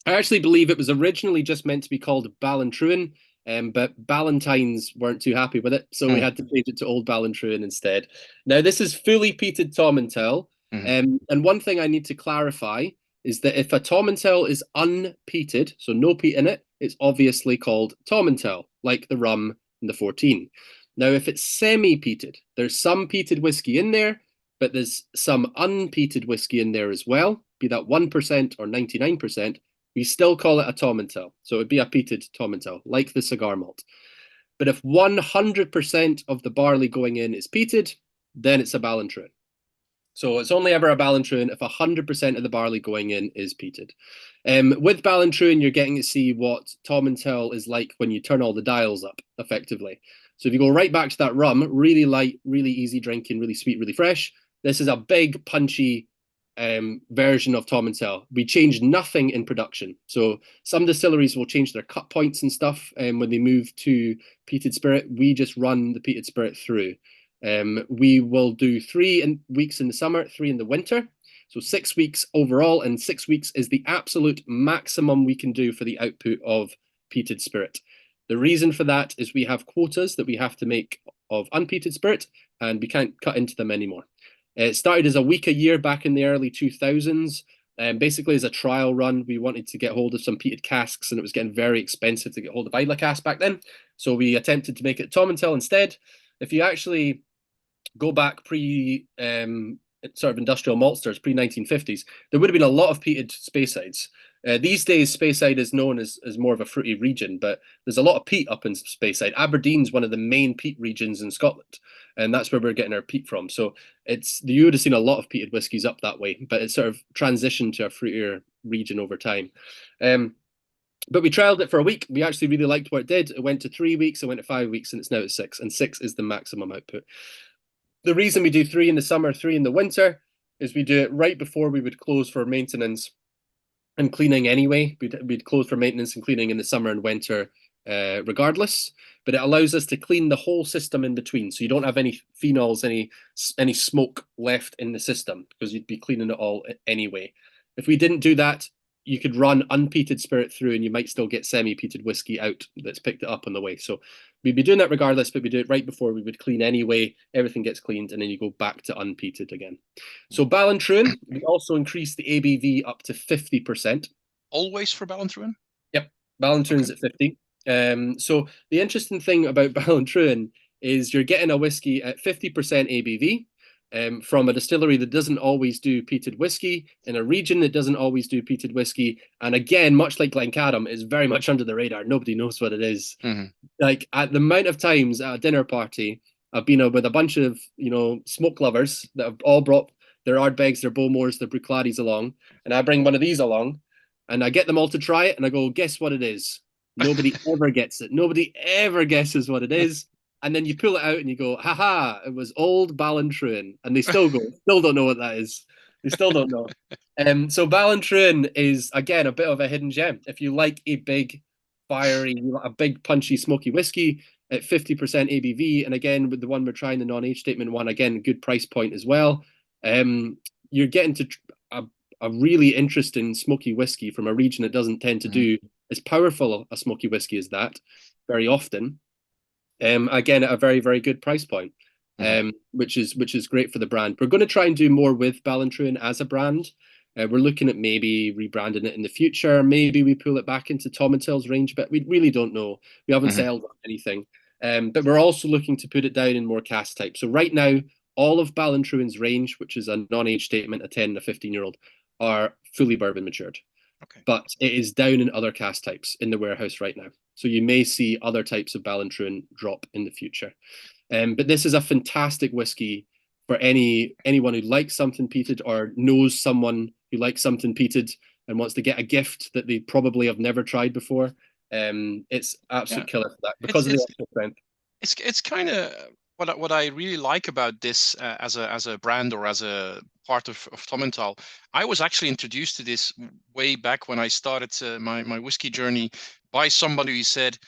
actually believe it was originally just meant to be called Ballantruan, but Ballantines weren't too happy with it, so we had to change it to Old Ballantruan instead. Now, this is fully peated Tomintoul, and one thing I need to clarify is that if a Tomintoul is unpeated, so no peat in it, it's obviously called Tomintoul, like the rum and the 14. Now, if it's semi-peated, there's some peated whiskey in there, but there's some unpeated whiskey in there as well, be that 1% or 99%, we still call it a Tomintoul. So it would be a peated Tomintoul, like the cigar malt. But if 100% of the barley going in is peated, then it's a Ballantruan. So it's only ever a Ballantruan if 100% of the barley going in is peated. With Ballantruan, you're getting to see what Tomintoul is like when you turn all the dials up, effectively. So if you go right back to that rum, really light, really easy drinking, really sweet, really fresh. This is a big, punchy version of Tomintoul. We change nothing in production. So some distilleries will change their cut points and stuff when they move to peated spirit. We just run the peated spirit through. We will do 3 weeks in the summer, 3 in the winter. So 6 weeks overall, and 6 weeks is the absolute maximum we can do for the output of peated spirit. The reason for that is we have quotas that we have to make of unpeated spirit, and we can't cut into them anymore. It started as a week a year back in the early 2000s. Basically, as a trial run, we wanted to get hold of some peated casks, and it was getting very expensive to get hold of Islay cask back then. So we attempted to make it Tomintoul instead. If you actually go back sort of industrial maltsters, pre-1950s, there would have been a lot of peated Speysides. These days, Speyside is known as more of a fruity region, but there's a lot of peat up in Speyside. Aberdeen's one of the main peat regions in Scotland, and that's where we're getting our peat from. So you would have seen a lot of peated whiskies up that way, but it's sort of transitioned to a fruitier region over time. But we trialed it for a week. We actually really liked what it did. It went to 3 weeks, it went to 5 weeks, and it's now at 6, and 6 is the maximum output. The reason we do 3 in the summer, 3 in the winter, is we do it right before we would close for maintenance and cleaning anyway. We'd close for maintenance and cleaning in the summer and winter regardless, but it allows us to clean the whole system in between, so you don't have any phenols, any smoke left in the system, because you'd be cleaning it all anyway. If we didn't do that, you could run unpeated spirit through and you might still get semi-peated whiskey out that's picked it up on the way. So we'd be doing that regardless, but we do it right before we would clean anyway. Everything gets cleaned and then you go back to unpeated again. So Ballantruan, we also increased the ABV up to 50%. Always for Ballantruan? Yep, Ballantruan's at 50. So the interesting thing about Ballantruan is you're getting a whiskey at 50% ABV. From a distillery that doesn't always do peated whiskey, in a region that doesn't always do peated whiskey, and again, much like Glencadam, is very much under the radar. Nobody knows what it is. Like, at the amount of times at a dinner party, I've been with a bunch of smoke lovers that have all brought their Ardbegs, their Bowmores, their Bruichladdich along, and I bring one of these along, and I get them all to try it, and I go, guess what it is? Nobody ever gets it. Nobody ever guesses what it is. and then you pull it out and you go, haha, it was Old Ballantruan, and they still don't know what that is. They still don't know. So Ballantruan is, again, a bit of a hidden gem. If you like a big, fiery, a big, punchy, smoky whiskey at 50% ABV, and again, with the one we're trying, the non-age statement one, again, good price point as well. You're getting to a really interesting smoky whiskey from a region that doesn't tend to do as powerful a smoky whiskey as that very often. Again, at a very, very good price point, which is great for the brand. We're going to try and do more with Ballantruan as a brand. We're looking at maybe rebranding it in the future. Maybe we pull it back into Tomintoul's range, but we really don't know. We haven't settled on anything. But we're also looking to put it down in more cask types. So right now, all of Ballantruan's range, which is a non-age statement, a 10 and a 15-year-old, are fully bourbon matured. Okay. But it is down in other cask types in the warehouse right now. So you may see other types of Ballantruan drop in the future. But this is a fantastic whiskey for anyone who likes something peated or knows someone who likes something peated and wants to get a gift that they probably have never tried before. It's absolute killer for that because of the extra strength. It's kind of what I really like about this as a brand or as a part of Tomintoul. I was actually introduced to this way back when I started my whiskey journey by somebody who said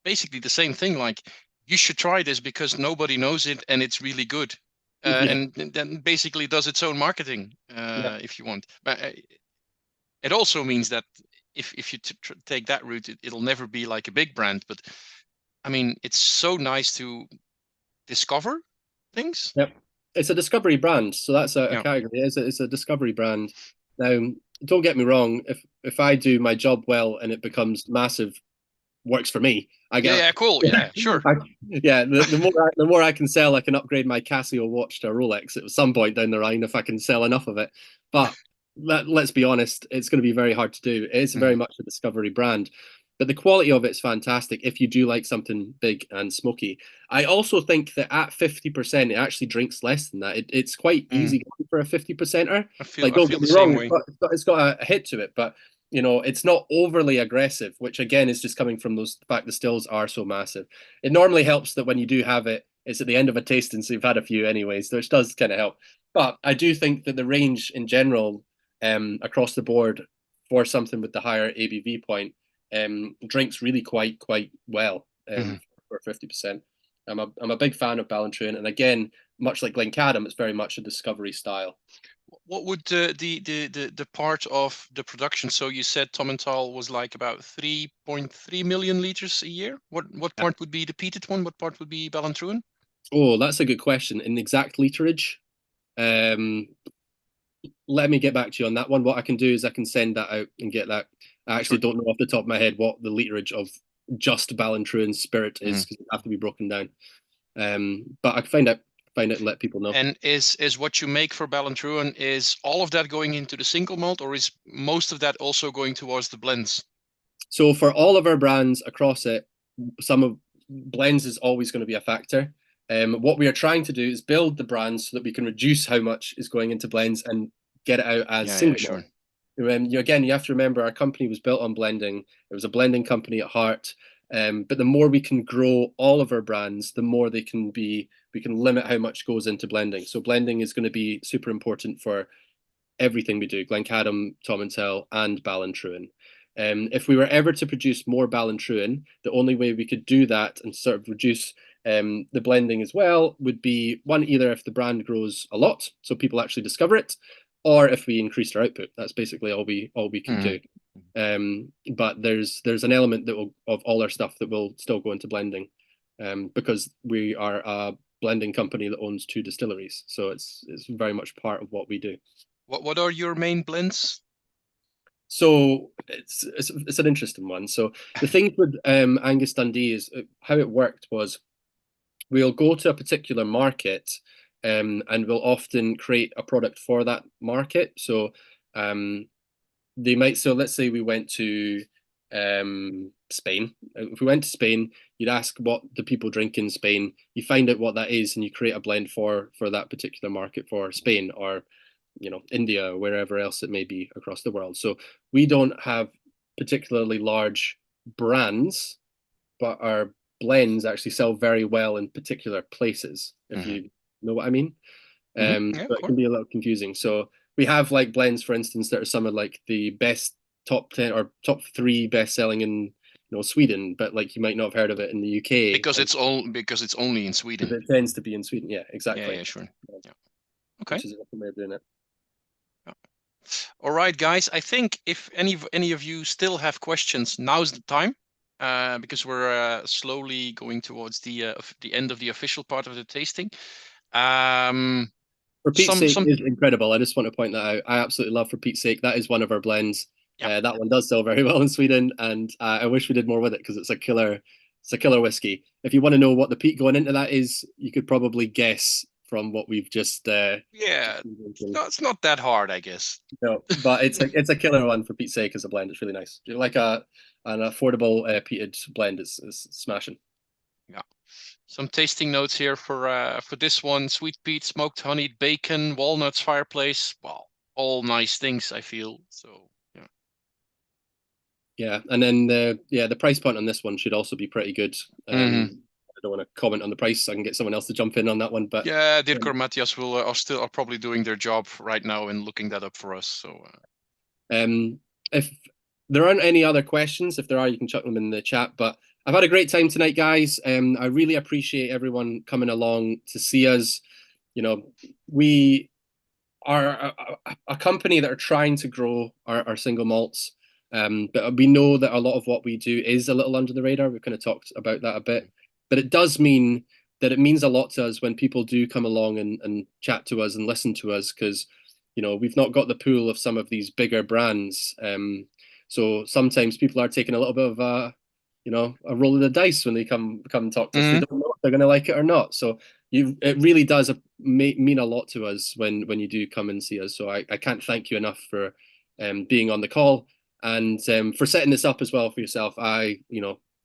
basically the same thing, like, you should try this because nobody knows it and it's really good. And then basically does its own marketing if you want. But it also means that if you take that route, it'll never be like a big brand. But I mean, it's so nice to discover things. Yep, it's a discovery brand, so that's a category. It's a discovery brand. Now, don't get me wrong. If I do my job well and it becomes massive, works for me. I get cool. Yeah, sure. The more I can sell, I can upgrade my Casio watch to a Rolex at some point down the line if I can sell enough of it. But let's be honest, it's going to be very hard to do. It is very much a discovery brand. But the quality of it's fantastic if you do like something big and smoky. I also think that at 50%, it actually drinks less than that. It's quite easy going for a 50%er. Don't get me wrong, it's got a hit to it, but it's not overly aggressive, which again is just coming from the fact the stills are so massive. It normally helps that when you do have it, it's at the end of a tasting, so you've had a few anyways, which does kind of help. But I do think that the range in general, across the board, for something with the higher ABV point, drinks really quite well for 50%. I'm a big fan of Ballantruan, and again, much like Glencadam, it's very much a discovery style. What would the part of the production? So you said Tomintoul was like about 3.3 million liters a year. What part would be the peated one? What part would be Ballantruan? Oh, that's a good question. In exact literage, let me get back to you on that one. What I can do is I can send that out and get that. I actually don't know off the top of my head what the literage of just Ballantruan spirit is, because it have to be broken down. But I can find out and let people know. And is what you make for Ballantruan, is all of that going into the single malt, or is most of that also going towards the blends? So for all of our brands across it, some of blends is always going to be a factor. What we are trying to do is build the brands so that we can reduce how much is going into blends and get it out as single malt. Again, you have to remember our company was built on blending. It was a blending company at heart. But the more we can grow all of our brands, the more we can limit how much goes into blending. So blending is going to be super important for everything we do, Glencadam, Tomintoul, and Ballantruan. If we were ever to produce more Ballantruan, the only way we could do that and sort of reduce the blending as well would be one, either if the brand grows a lot, so people actually discover it, or if we increase our output. That's basically all we can do. But there's an element that of all our stuff that will still go into blending, because we are a blending company that owns 2 distilleries, so it's very much part of what we do. What are your main blends? So it's an interesting one. So the thing with Angus Dundee is how it worked was we'll go to a particular market, and we'll often create a product for that market. So let's say we went to Spain. If we went to Spain, you'd ask what the people drink in Spain. You find out what that is, and you create a blend for that particular market for Spain, or India, or wherever else it may be across the world. So we don't have particularly large brands, but our blends actually sell very well in particular places, if you know what I mean. Yeah, But it can be a little confusing. So we have like blends, for instance, that are some of like the best top 10 or top 3 best selling in Sweden, but like you might not have heard of it in the UK because it's only in Sweden. It tends to be in Sweden. Yeah, exactly. Yeah, sure. Yeah. Okay. Which is a different way of doing it. Yeah. All right, guys. I think if any of you still have questions, now's the time, because we're slowly going towards the end of the official part of the tasting. For Pete's sake is incredible. I just want to point that out. I absolutely love For Pete's Sake. That is one of our blends. Yeah. That one does sell very well in Sweden, and I wish we did more with it because it's a killer whiskey. If you want to know what the peat going into that is, you could probably guess from what we've just. It's not that hard, I guess. No, but it's a killer one For Pete's Sake as a blend. It's really nice. Like an affordable peated blend. It's smashing. Yeah. Some tasting notes here for this one: sweet peat, smoked honey, bacon, walnuts, fireplace. Well, all nice things, I feel. So yeah. Yeah, and then the price point on this one should also be pretty good. I don't want to comment on the price. I can get someone else to jump in on that one, but yeah, Dirk or Matthias are probably doing their job right now and looking that up for us. So, if there aren't any other questions, if there are, you can chuck them in the chat. But I've had a great time tonight, guys. I really appreciate everyone coming along to see us. We are a company that are trying to grow our single malts. But we know that a lot of what we do is a little under the radar. We've kind of talked about that a bit. But it does mean that it means a lot to us when people do come along and chat to us and listen to us, because we've not got the pool of some of these bigger brands. So sometimes people are taking a little bit of a roll of the dice when they come talk to us. They don't know if they're going to like it or not. So it really does mean a lot to us when you do come and see us. So I can't thank you enough for being on the call and for setting this up as well for yourself.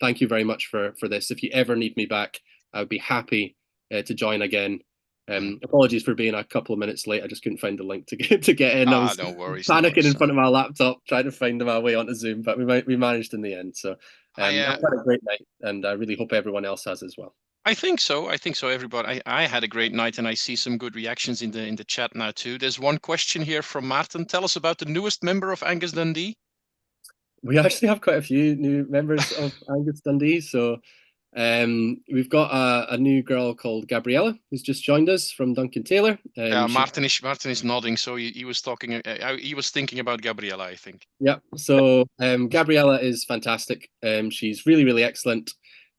Thank you very much for this. If you ever need me back, I would be happy to join again. Apologies for being a couple of minutes late. I just couldn't find the link to get in. I was no worries, panicking in front of my laptop trying to find my way onto Zoom, but we managed in the end. So I've had a great night, and I really hope everyone else has as well. I think so. Everybody, I had a great night, and I see some good reactions in the chat now too. There's one question here from Martin. Tell us about the newest member of Angus Dundee. We actually have quite a few new members of Angus Dundee. So we've got a new girl called Gabriella who's just joined us from Duncan Taylor. Martin is nodding, so he was talking. He was thinking about Gabriella, I think. Yeah. So Gabriella is fantastic. She's really, really excellent.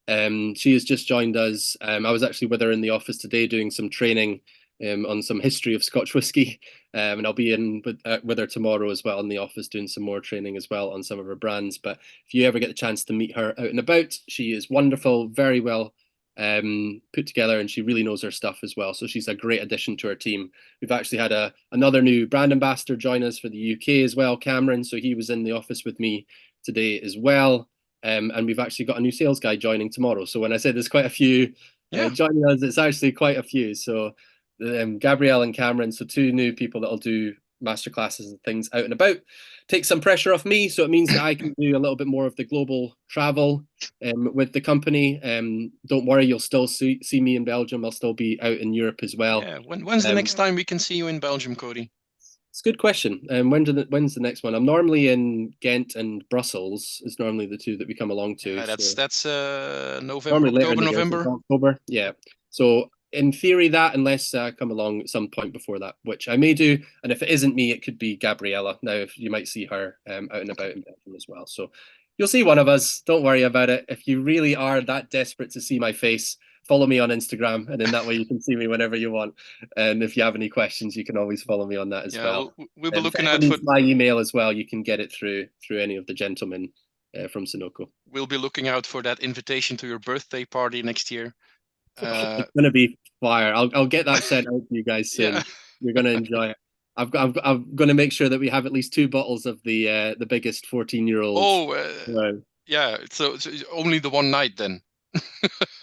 She has just joined us. I was actually with her in the office today doing some training on some history of Scotch whisky, and I'll be in with her tomorrow as well in the office doing some more training as well on some of her brands. But if you ever get the chance to meet her out and about, she is wonderful, very well put together, and she really knows her stuff as well. So she's a great addition to our team. We've actually had another new brand ambassador join us for the UK as well, Cameron. So he was in the office with me today as well. And we've actually got a new sales guy joining tomorrow. So when I say there's quite a few joining us, it's actually quite a few. So Gabrielle and Cameron, so 2 new people that'll do masterclasses and things out and about. Take some pressure off me, so it means that I can do a little bit more of the global travel with the company. Don't worry, you'll still see me in Belgium. I'll still be out in Europe as well. Yeah. When's the next time we can see you in Belgium, Cody? It's a good question. When's the next one? I'm normally in Ghent and Brussels. Is normally the 2 that we come along to. That's November, normally October, November. October, yeah. So in theory, unless I come along at some point before that, which I may do. And if it isn't me, it could be Gabriella. Now, if you might see her out and about in Belgium as well. So you'll see one of us. Don't worry about it. If you really are that desperate to see my face, follow me on Instagram, and in that way you can see me whenever you want. And if you have any questions, you can always follow me on that as well. We'll be looking out for my email as well. You can get it through any of the gentlemen from Cinoco. We'll be looking out for that invitation to your birthday party next year. It's going to be fire. I'll get that sent out to you guys soon. Yeah. You're going to enjoy it. I'm going to make sure that we have at least 2 bottles of the biggest 14-year-old. Oh, yeah. So only the one night then.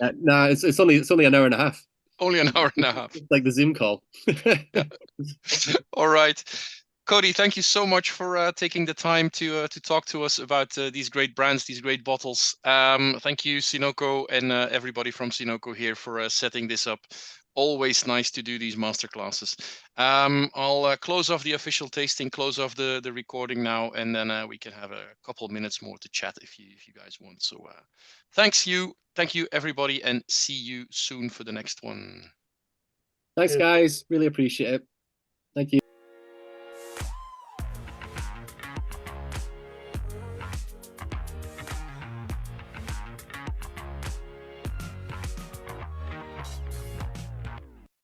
No, it's only an hour and a half. Only an hour and a half. It's like the Zoom call. All right. Cody, thank you so much for taking the time to talk to us about these great brands, these great bottles. Thank you, Cinoco, and everybody from Cinoco here for setting this up. Always nice to do these masterclasses. I'll close off the official tasting, close off the recording now, and then we can have a couple minutes more to chat if you guys want. So thank you everybody, and see you soon for the next one. Thanks, guys. Really appreciate it. Thank you.